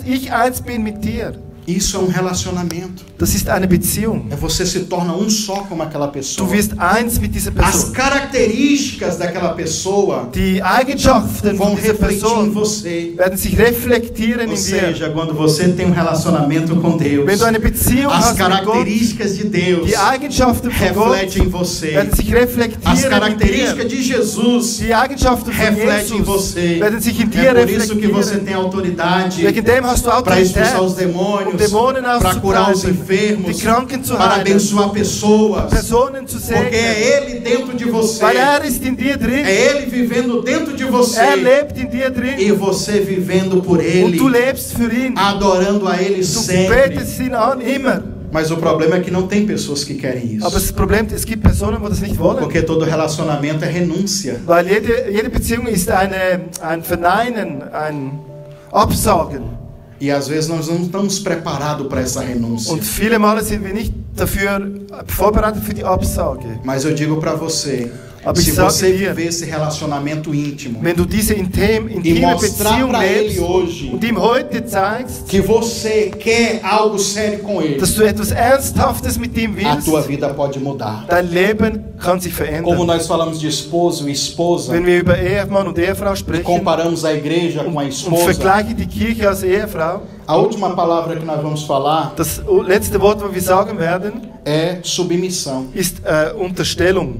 ich eins bin mit dir.
Isso é um relacionamento.
Das ist eine Beziehung.
É você se torna um só com aquela pessoa.
Du wirst eins mit dieser Person.
As características daquela pessoa
die Eigenschaften
vão
von dieser
refletir
Person
em você.
werden sich reflektieren
Ou
in dir.
seja, quando você tem um relacionamento com Deus,
Wenn du eine Beziehung
as
hast mit Gott,
características de Deus
die Eigenschaften von Gott
refletem em você.
werden sich reflektieren
As
in
características
dir.
de Jesus
Die Eigenschaften von
refletem em
Jesus
você.
werden sich in dir
É por isso que você
reflektieren.
tem autoridade
Wegen dem hast du
para expulsar
Autorität,
os demônios,
Dämonen
para curar os
auszutreiben,
enfermos,
die Kranken zu
para
heilen,
abençoar pessoas,
Personen zu
porque
segnen.
é Ele dentro de você,
Weil ist in dir drin.
é Ele vivendo dentro de você,
Lebt in dir drin.
e você vivendo por
Und
Ele,
du lebst für ihn.
adorando a Ele
Du
sempre.
betest ihn an, immer.
Mas o problema é que não tem pessoas que querem
Aber das
isso,
Problem, es gibt Personen, die das nicht wollen.
porque todo relacionamento é renúncia.
Weil jede Beziehung ist ein Verneinen, ein Absagen.
E às vezes nós não estamos preparados para essa renúncia.
Und viele Male sind wir nicht dafür vorbereitet für die Absage.
Mas eu digo para você,
Aber
se
ich sage
você
dir,
viver esse relacionamento íntimo
Wenn du diese
e
intime
mostrar
Beziehung
para Ele
lebst
hoje
und ihm heute zeigst,
que você quer algo sério com Ele,
dass du etwas Ernsthaftes mit ihm
a
willst,
tua vida pode mudar.
dein Leben kann sich
Como
verändern.
nós falamos de esposo e esposa,
Wenn wir über Ehemann und Ehefrau sprechen
comparamos a igreja com a
und
esposa,
vergleichen die Kirche als Ehefrau,
a última palavra que nós vamos falar
das letzte Wort, was wir sagen werden,
é submissão.
ist Unterstellung.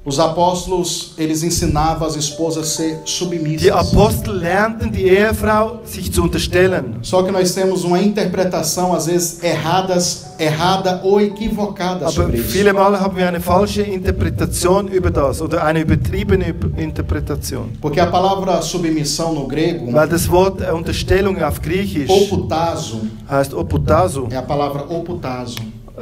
Os apóstolos, eles ensinavam as esposas a ser
Die
submissas.
Apostel lernten die Ehefrau, sich zu unterstellen.
Só que nós temos uma interpretação, às vezes, errada ou equivocada
Aber
sobre isso.
viele Male haben wir eine falsche Interpretation über das oder eine übertriebene Interpretation.
Porque a palavra submissão no grego,
Weil das Wort Unterstellung auf Griechisch
oputazo,
heißt oputazo.
é a palavra oputazo.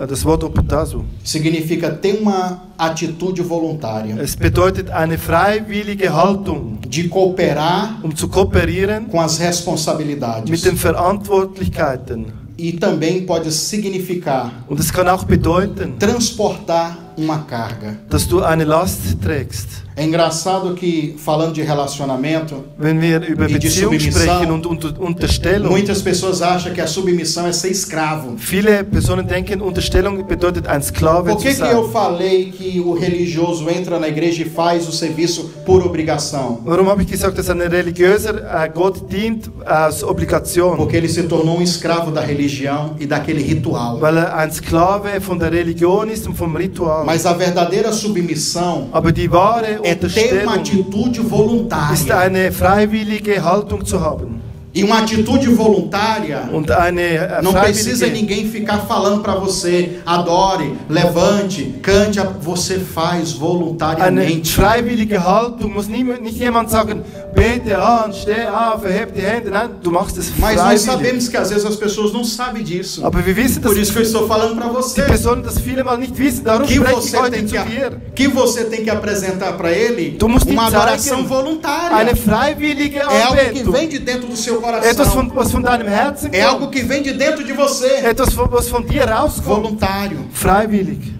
Das Wort oputazo.
Significa ter uma atitude voluntária,
Es bedeutet eine freiwillige Haltung,
de cooperar
zu kooperieren
com as
mit
responsabilidades.
den Verantwortlichkeiten.
E também pode significar
Und es kann auch bedeuten,
transportar uma carga.
dass du eine Last trägst.
É engraçado que, falando de relacionamento,
Wenn wir über
E de
Beziehung
submissão,
sprechen und Unterstellung,
muitas pessoas acham que a submissão é ser escravo.
viele Personen denken, Unterstellung bedeutet ein Sklave
Por
zu
que
sein.
eu falei que o religioso entra na igreja e faz o serviço por obrigação?
Warum habe ich gesagt, dass ein Religiöser Gott dient aus Obligation?
Porque ele se tornou um escravo da religião e daquele ritual.
Weil ein Sklave von der Religion ist und vom Ritual.
Mas a verdadeira submissão
Aber die wahre
é ter uma
Unterstellung
atitude
ist
voluntária.
eine freiwillige Haltung zu haben.
E uma atitude voluntária
Und eine
não precisa
freiwillige,
ninguém ficar falando para você, adore, levante, cante, você faz
eine
voluntariamente.
freiwillige Haltung muss nicht jemand sagen, bete an, steh auf, erhebe die Hände. Nein, du machst es
Mas nós
freiwillig.
sabemos que às vezes as pessoas não sabem disso.
Aber wir wissen, dass
Por isso que eu estou falando para
die
você.
Personen das viele mal nicht wissen. Darum
Que
spreche ich
você,
heute
tem
zu dir.
que você tem que apresentar para ele
Du musst ihm
uma adoração
zeigen,
voluntária.
Eine freiwillige
É algo que
Anbetung.
vem de dentro do seu
Etwas,
coração.
was von deinem Herzen
É algo
kommt.
que vem de dentro de você.
Etwas, was von dir rauskommt.
Voluntário.
Freiwillig.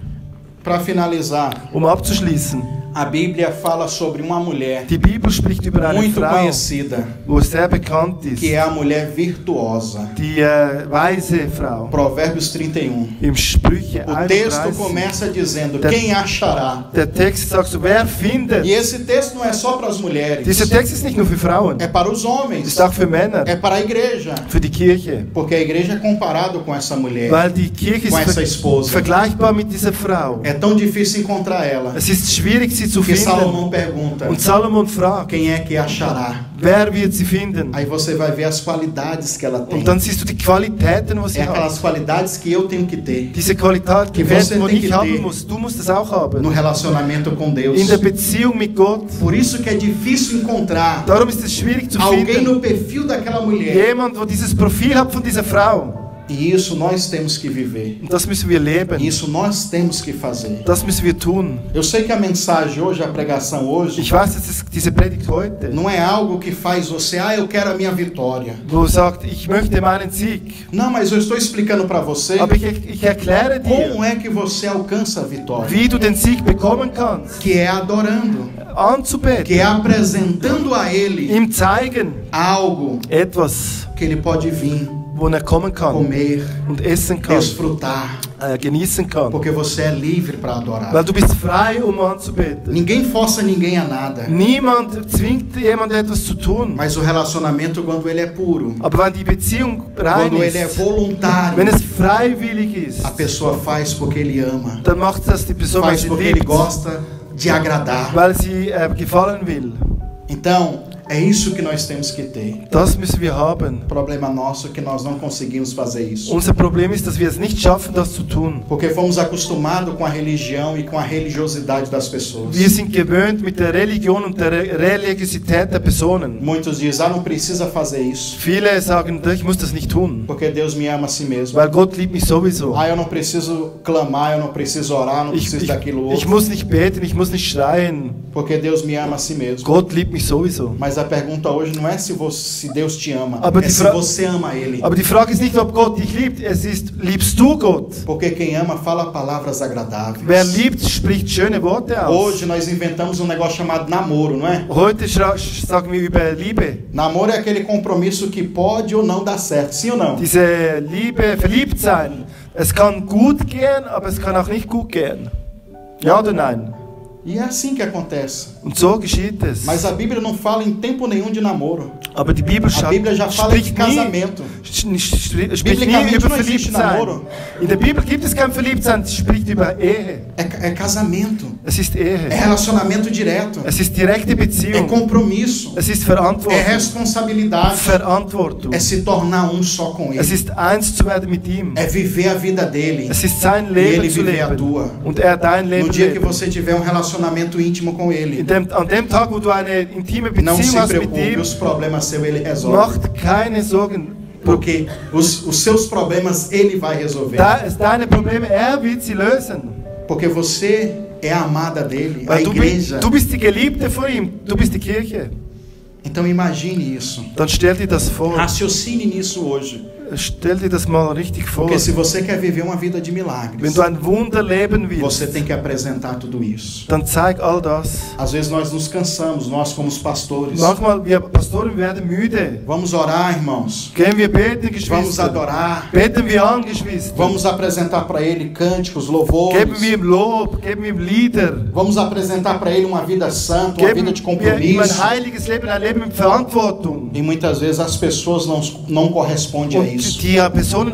Para finalizar,
Abzuschließen.
a Bíblia fala sobre uma mulher
Die Bibel spricht über eine
muito
Frau,
conhecida,
wo sehr bekannt ist.
que é a mulher virtuosa.
Die weise Frau.
Provérbios 31.
Im Sprüche
O texto
31.
começa dizendo:
Der-
quem achará?
Der Text sagt so, wer findet?
E esse texto não é só para as mulheres,
Dieser Text ist nicht nur für Frauen.
é para os homens,
Ist auch für Männer.
é para a igreja,
Für die Kirche.
porque a igreja é comparado com essa mulher,
Weil die Kirche
com essa
ist
esposa.
vergleichbar mit dieser Frau.
É tão difícil encontrar ela.
Es ist schwierig, sie sie zu
Porque
finden.
Salomão pergunta,
Und Salomon fragt,
quem é que achará?
wer wird sie finden?
Aí você vai ver as qualidades que ela tem.
Und dann siehst du die Qualitäten, was sie
É aquelas
hat.
qualidades que eu tenho que ter
Diese Qualität,
Que
die
você tem
ich
que
haben
ter.
muss, du musst es auch haben.
no relacionamento com Deus.
In der Beziehung mit Gott.
Por isso que é difícil encontrar
Darum ist es schwierig zu
alguém
finden.
no perfil daquela mulher.
Jemand, wo dieses Profil hat von dieser Frau.
E isso nós temos que viver.
Und das müssen wir leben.
Isso nós temos que fazer.
Das müssen wir tun.
Eu sei que a mensagem hoje, a pregação hoje,
Ich weiß, dass diese Predigt heute,
não é algo que faz você, eu quero a minha vitória.
wo sagt, ich möchte meinen Sieg.
Não, mas eu estou explicando para você
Aber ich erkläre dir,
como é que você alcança a vitória.
wie du den Sieg bekommen kannst.
Que é adorando,
Anzubeten.
que é apresentando a Ele
Ihm zeigen
algo
etwas,
que Ele pode vir,
wo er kommen kann
comer,
und essen kann,
desfrutar,
genießen kann.
porque você é livre para adorar.
Weil du bist frei, anzubeten.
Ninguém força ninguém a nada.
Niemand zwingt jemand etwas zu tun.
Mas o relacionamento, quando ele é puro,
Aber wenn die Beziehung rein
quando ele é
ist,
voluntário,
wenn es freiwillig ist,
a pessoa faz porque ele ama,
dann macht das die Person, weil
faz
sie
porque ele
liebt,
gosta de agradar.
weil sie gefallen will.
Então, é isso que nós temos que ter.
Das müssen wir haben.
O problema nosso é que nós não conseguimos fazer isso.
Unser Problem ist, dass wir es nicht schaffen, das zu tun.
Porque fomos acostumados com a religião e com a religiosidade das pessoas.
Wir sind gewöhnt mit der Religion und der Religiosität der Personen.
Muitos dizem, não precisa fazer isso,
Viele sagen, ich muss das nicht tun,
porque Deus me ama a si mesmo.
weil Gott liebt mich sowieso.
Eu não preciso clamar, eu não preciso orar, não
Ich,
preciso
ich,
daquilo
ich
outro,
muss nicht beten, ich muss nicht schreien.
porque Deus me ama a si mesmo.
Gott liebt mich sowieso.
Mas a pergunta hoje não é se Deus te ama,
Aber
é
die
se você ama Ele.
Aber die Frage ist nicht, ob Gott dich liebt, es ist, liebst du Gott?
Porque quem ama fala palavras agradáveis.
Wer liebt, spricht schöne Worte aus.
Hoje nós inventamos um negócio chamado namoro, não é?
Heute sagen wir über Liebe.
Namoro é aquele compromisso que pode ou não dar certo, sim ou não?
Diese Liebe, verliebt sein. Es kann gut gehen, aber es kann auch nicht gut gehen. Ja oder nein?
E é assim que acontece.
Und so geschieht es.
Mas a Bíblia não fala em tempo nenhum de namoro.
Aber die Bibel
A Bíblia já fala de casamento.
spricht nie
Biblicamente
über
não existe
Verliebtsein.
namoro.
In der Bibel gibt es kein Verliebtsein, es spricht über Ehe.
É casamento.
Es ist
É
Ehe.
relacionamento direto.
Es ist direkte
É
Beziehung.
compromisso.
Es ist
É
Verantwortung.
responsabilidade.
Verantwortung.
É se tornar um só com
Es
Ele.
ist eins zu werden mit ihm.
É viver a vida dele.
Es ist sein
E ele
Leben zu
viver a
leben.
tua.
Und er dein Leben
No dia que
leben.
você tiver um relacionamento íntimo com Ele,
An dem Tag, wo du eine intime
não
Beziehung
se
hast mit
preocupe,
ihm,
os problemas seus Ele resolve.
macht keine Sorgen.
Porque os seus problemas Ele vai resolver.
Deine Probleme, er wird sie lösen.
Porque você é a amada dele, a
Weil
igreja.
du bist die Geliebte von ihm, du bist die Kirche.
Então imagine isso.
Dann stell dir das vor.
Raciocine nisso hoje.
Stell dir das mal richtig vor.
Porque se você quer viver uma vida de milagres,
Wenn du ein Wunder leben willst,
você tem que apresentar tudo isso.
dann zeig all das.
Às vezes nós nos cansamos, nós como os pastores.
Manchmal, wir Pastoren werden müde.
Vamos orar, irmãos.
Gehen wir beten,
Vamos
Geschwister.
adorar.
Beten wir an, Geschwister.
Vamos apresentar para Ele cânticos, louvores.
Geben wir ihm Lob, geben wir ihm Lieder.
Vamos apresentar para Ele uma vida santa, uma vida
Geben
de
wir ihm
compromisso.
ein heiliges Leben, ein Leben mit Verantwortung.
E muitas vezes as pessoas não correspondem a
Und
isso.
die Personen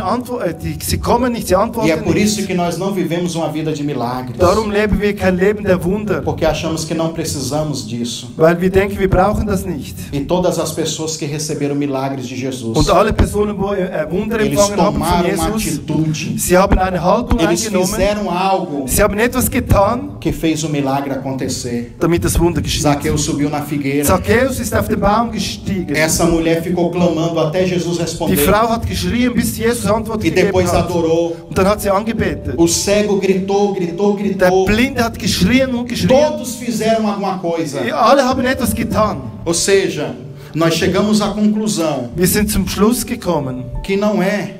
sie kommen nicht, sie
E é
antworten
por isso
nicht.
que nós não vivemos uma vida de milagres.
Darum leben wir kein Leben der Wunder.
Porque achamos que não precisamos disso.
Weil wir denken, wir brauchen das nicht.
E todas as pessoas que receberam milagres de Jesus,
Und alle Personen, wo Wunder
eles
empfangen haben von
tomaram uma
Jesus,
atitude.
sie haben eine Haltung
Eles
eingenommen.
fizeram algo
Sie haben etwas getan,
que fez o milagre acontecer.
damit das Wunder geschieht.
Zaqueu subiu na figueira.
Zacchaeus ist auf den Baum gestiegen.
Essa mulher ficou clamando até Jesus
Die
responder.
Frau hat geschrien, bis Jesus Antwort
E
gegeben
depois
hat.
adorou.
Und dann hat sie angebetet.
O cego gritou, gritou,
Der
gritou.
Blinde hat geschrien und geschrien.
Todos fizeram alguma coisa.
Alle haben etwas getan.
Ou seja, nós chegamos à conclusão
Wir sind zum Schluss gekommen.
que não é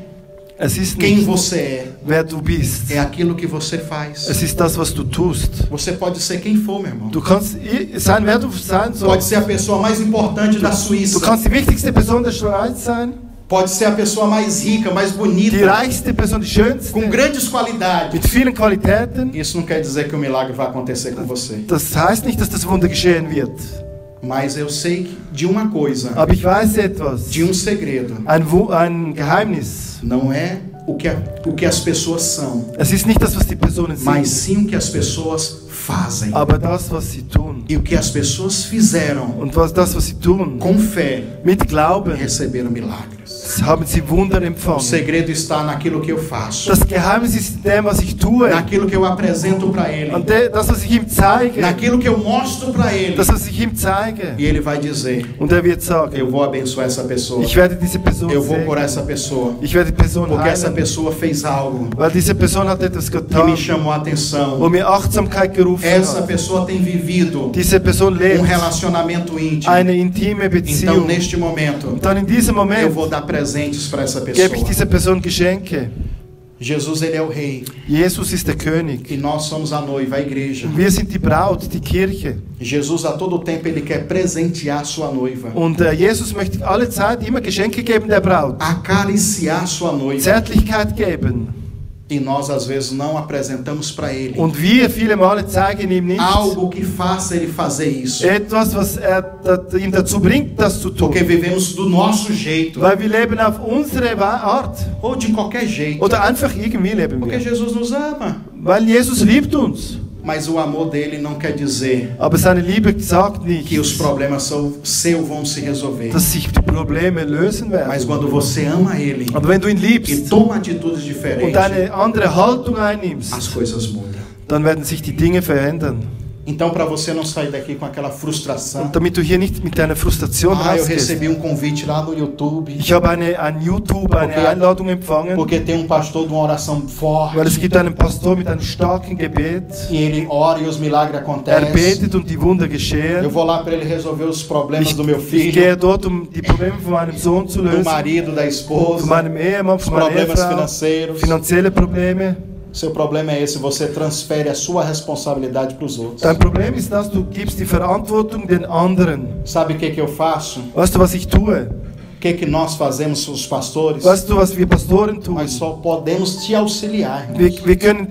Es ist
quem
nicht,
você é,
wer du bist.
é aquilo que você faz.
Es ist das, was du tust.
Você pode ser quem for, meu irmão.
Du kannst sein, wer du sein
Pode
sollst.
ser a pessoa mais importante da
Du
Suíça.
kannst die wichtigste Person der Schweiz sein.
Pode ser a pessoa mais rica, mais
Die
bonita,
reichste Person, die schönste.
com grandes qualidades.
Mit vielen Qualitäten.
Isso não quer dizer que o milagre vai acontecer com você.
Das heißt nicht, dass das Wunder geschehen wird.
Mas eu sei de uma coisa,
Aber ich weiß etwas.
de um segredo.
Ein Geheimnis.
Não é o que as pessoas são,
Es ist nicht das, was die Personen
mas
sind,
sim o que as pessoas fazem.
aber das, was sie tun.
E o que as pessoas fizeram
Und das, was sie tun,
com fé,
mit Glauben,
receberam milagres.
haben sie Wunder
O
empfangen.
segredo está naquilo que eu faço,
Das Geheimnis ist in dem, was ich tue.
naquilo que eu apresento para Ele,
Und das, was ich ihm zeige,
naquilo que eu mostro para Ele.
das, was ich ihm zeige.
E Ele vai dizer:
Und er wird sagen,
eu vou abençoar essa pessoa,
ich werde diese Person
eu vou por
segnen.
essa pessoa,
Ich werde die Person
porque essa
heilen.
pessoa fez algo
Weil diese Person hat etwas
que
getan,
me chamou a atenção.
wo mir Achtsamkeit gerufen
Essa
hat.
pessoa tem vivido
Diese Person lebt
relacionamento íntimo.
eine intime
Então,
Beziehung.
neste momento,
Und dann in diesem
eu
Moment
vou dar presentes para essa pessoa.
gebe ich dieser Person Geschenke.
Jesus, ele é o rei.
Jesus ist der König.
E nós somos a noiva, a igreja.
Und wir sind die Braut, die Kirche.
Jesus, a todo tempo, ele quer presentear sua noiva.
Und Jesus möchte alle Zeit immer Geschenke geben der Braut.
Acariciar sua noiva.
Zärtlichkeit geben.
E nós, às vezes, não apresentamos para ele
Und wir viele Male zeigen ihm nicht
algo que faça ele fazer isso.
etwas, was ihm dazu bringt, das zu tun.
Porque vivemos do nosso jeito.
Weil wir leben auf unsere Art.
Ou de qualquer jeito.
Oder einfach irgendwie leben
Porque
wir.
Jesus nos ama.
Weil Jesus liebt uns.
Mas o amor dele não quer dizer
Aber seine Liebe sagt nicht,
que os problemas seus vão se resolver.
dass sich die Probleme lösen werden.
Mas quando você ama ele
Aber wenn du ihn
e
liebst
toma atitudes
und
diferentes,
eine andere Haltung einnimmst,
as coisas mudam.
dann werden sich die Dinge verändern.
Então, para você não sair daqui com aquela frustração,
Und damit du hier nicht mit deiner Frustration
eu
rausgehst.
recebi convite lá no YouTube,
Ich habe an YouTube eine Einladung empfangen,
porque tem pastor de uma oração forte,
weil es gibt einen Pastor mit einem starken Gebet.
e ele ora e os milagres
Er
acontecem.
betet und die Wunder
Eu
geschehen.
vou lá para ele resolver os problemas do meu
Ich
filho,
gehe dort, die Probleme von meinem Sohn zu
do
lösen,
marido, da
von
esposa,
meinem Ehemann,
os
von meiner
problemas
Ehefrau,
financeiros.
finanzielle Probleme.
Seu problema é esse, você transfere a sua responsabilidade para os outros.
Dein Problem ist, dass du gibst die Verantwortung den anderen.
Sabe o que eu faço?
Weißt du, was ich tue?
O que nós fazemos, os pastores?
Weißt du, was wir Pastoren tun?
Nós só podemos te auxiliar,
Wir können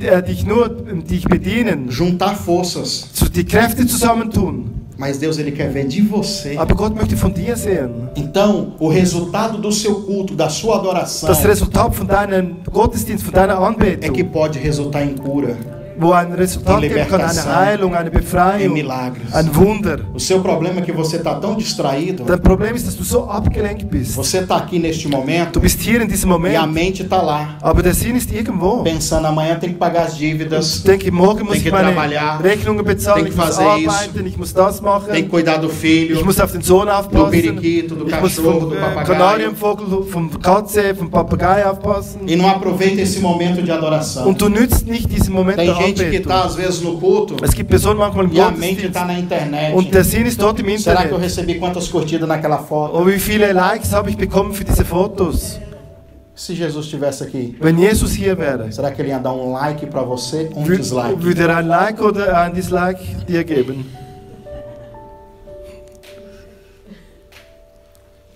dich bedienen,
juntar forças.
die Kräfte zusammentun.
Mas Deus, ele quer ver de você.
Aber Gott möchte von dir sehen.
Então, o resultado do seu culto, da sua adoração,
Das Resultat von deinem Gottesdienst, von deiner
é que
Anbetung,
pode resultar em cura,
wo ein Resultat geben kann, eine Heilung, eine
em
Befreiung,
milagres.
ein Wunder.
O seu problema é que você está tão distraído.
Dein Problem ist, dass du so abgelenkt bist.
Você está aqui neste momento
Du bist hier in diesem
e a
Moment,
mente está lá,
aber der Sinn ist irgendwo.
pensando amanhã tem que pagar as dívidas,
Ich denke, morgen muss
Tem
ich
que
meine
trabalhar,
Rechnungen bezahlen,
tem
ich
que
muss
fazer
arbeiten, ich muss das
tem que
machen,
cuidar do filho,
ich muss auf den Sohn
do
aufpassen,
periquito, do
ich muss
cachorro,
vom
do papagaio.
Kanarienvogel, vom Katze, vom Papagei aufpassen.
E não aproveita esse momento de adoração.
Und du nützt nicht diesen Moment
Tem
der
gente que está
Anbetung.
às vezes no culto
Es gibt Personen manchmal im
e a mente
Gottesdienst
está na internet.
und der Sinn ist dort im
Será que eu
Internet.
recebi quantas curtidas naquela foto?
Oh, wie viele Likes habe ich bekommen für diese Fotos?
Se Jesus estivesse aqui,
Wenn Jesus hier wäre,
será que ele ia dar um like para você ou um
würde
dislike?
er ein Like oder ein Dislike dir geben?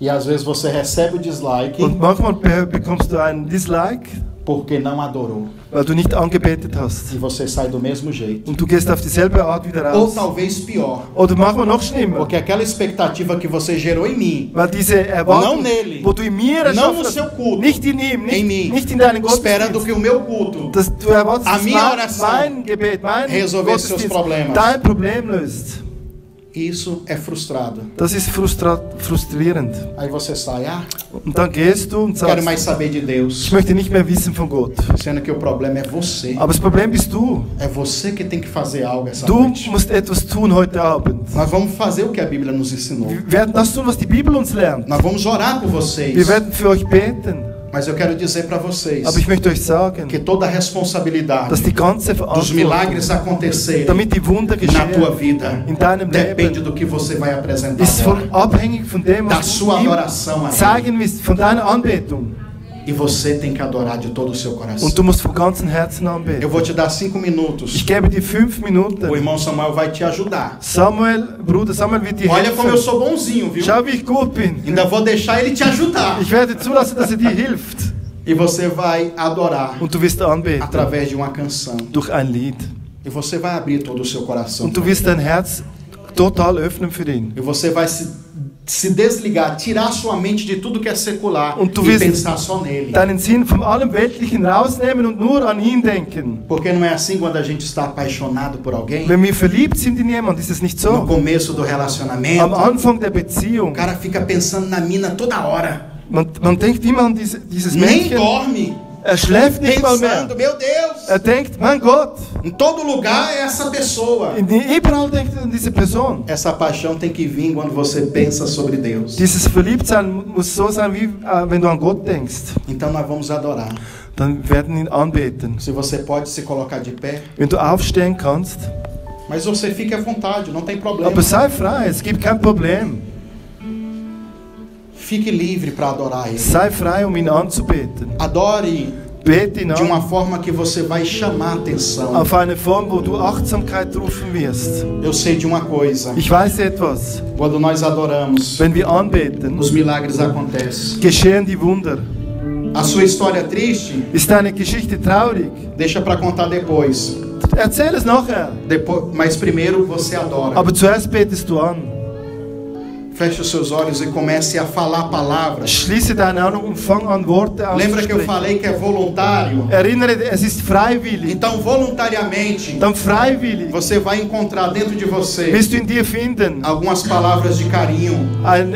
E às vezes você recebe o dislike
Und manchmal bekommst du ein Dislike,
porque não adorou.
weil du nicht angebetet hast.
E você sai do mesmo jeito.
Und du gehst auf dieselbe Art wieder
Ou
raus.
talvez pior,
Oder manchmal noch schlimmer,
porque aquela expectativa que você gerou em mim,
weil diese Erwartung,
Não nele.
wo du in mir
não
erschaffen
no
hast,
seu culto,
nicht in ihm,
em mim,
nicht in deinem
esperando
Gottesdienst,
que o meu culto
dass du erwartest,
A
dass
minha oração
mein Gebet, mein
resolver seus
Gottesdienst
problemas.
dein Problem löst.
Isso é frustrado.
Das ist frustrierend.
Aí você sai,
Und dann gehst du und
quero
sagst,
mais saber de Deus.
ich möchte nicht mehr wissen von Gott.
Sendo que o problema é você.
Aber das Problem bist du.
É você que tem que fazer algo essa
Du
noite.
musst etwas tun heute Abend.
Nós vamos fazer o que a Bíblia nos ensinou.
Wir werden das tun, was die Bibel uns lernt.
Nós vamos orar por vocês.
Wir werden für euch beten.
Mas eu quero dizer para vocês
Aber ich möchte euch sagen,
que toda a responsabilidade
dass die ganze
dos milagres
Verantwortung,
acontecerem
damit die Wunder
na tua
geschehen,
vida
in deinem
depende
Leben,
do que você vai apresentar
ist
agora.
abhängig von dem,
Da
was
sua
du ihm
adoração a Ele.
zeigen willst, von deiner Anbetung.
E você tem que adorar de todo o seu coração.
Und du musst von ganzem Herzen
Eu
anbeten.
vou te dar 5 minutos.
Ich gebe dir 5 Minuten.
O irmão Samuel vai te ajudar.
Bruder Samuel wird dir
Olha como eu
helfen.
sou bonzinho, viu?
Schau, wie ich gut bin.
Ainda vou deixar ele te ajudar.
Ich werde zulassen, dass er dir hilft.
E você vai adorar
Und du wirst anbeten
através de uma canção.
durch ein Lied.
E você vai abrir todo o seu coração.
Und du wirst dein Herz total öffnen für ihn.
E você vai se se desligar, tirar sua mente de tudo que é secular
und du
e
wirst
pensar só nele.
deinen Sinn von allem Weltlichen rausnehmen und nur an ihn denken.
Porque não é assim quando a gente está apaixonado por alguém?
Wenn wir verliebt sind in jemanden, ist es nicht
No
so.
começo do
Am
relacionamento,
Anfang der
o
Beziehung,
cara fica pensando na mina toda hora.
man denkt immer an dieses
Nem
Mädchen.
dorme.
Er schläft nicht mal mehr.
Pensando, meu Deus.
Er denkt, mein Gott.
Em todo lugar é essa pessoa.
Überall denkt er an diese Person.
Essa paixão tem que vir quando você pensa sobre Deus.
Dieses Verliebtsein muss so sein, wie wenn du an Gott denkst.
Então nós vamos adorar.
Dann werden ihn anbeten.
Se você pode se colocar de pé.
Wenn du aufstehen kannst.
Mas você fique à vontade, não tem problema.
Aber sei frei, es gibt kein Problem.
Fique livre para adorar Ele.
Sei frei, ihn anzubeten.
Adore
Bete ihn
de
an.
uma forma que você vai chamar a atenção.
Auf eine Form, wo du Achtsamkeit rufen wirst.
Eu sei de uma coisa.
Ich weiß etwas.
Quando nós adoramos,
Wenn wir anbeten,
os milagres acontecem.
geschehen die Wunder.
A sua história é triste?
Ist deine Geschichte traurig?
Deixa para contar depois.
Erzähl es nachher.
Mas primeiro você adora.
Aber zuerst betest du an.
Feche os seus olhos e comece a falar palavras.
Schließe deine Augen und fang an, Worte
Lembra que eu
auszusprechen.
falei que é voluntário?
Erinnere, es ist freiwillig.
Então, voluntariamente,
Dann freiwillig
você vai encontrar dentro de você
wirst du in dir finden
algumas palavras de carinho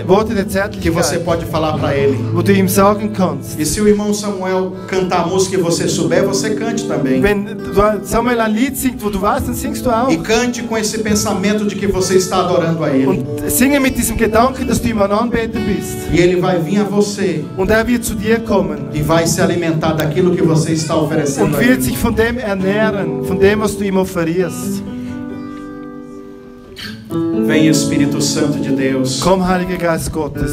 Worte der
que você
Zärtlichkeit,
pode falar para ele.
wo du ihm sagen kannst.
E se o irmão Samuel cantar a música e você souber, você cante também.
Wenn Samuel ein Lied singt, wo du weißt, dann singst du auch.
E cante com esse pensamento de que você está adorando a ele.
Und singe mit diesem Gedanken, dass du ihm ein Anbeter bist.
E ele vai vir a você
Und er wird zu dir kommen
e vai se alimentar daquilo que você está oferecendo
und
a
wird
ele.
sich von dem ernähren, von dem, was du ihm offerierst.
Vem Espírito Santo de Deus.
Komm, Heiliger Geist Gottes.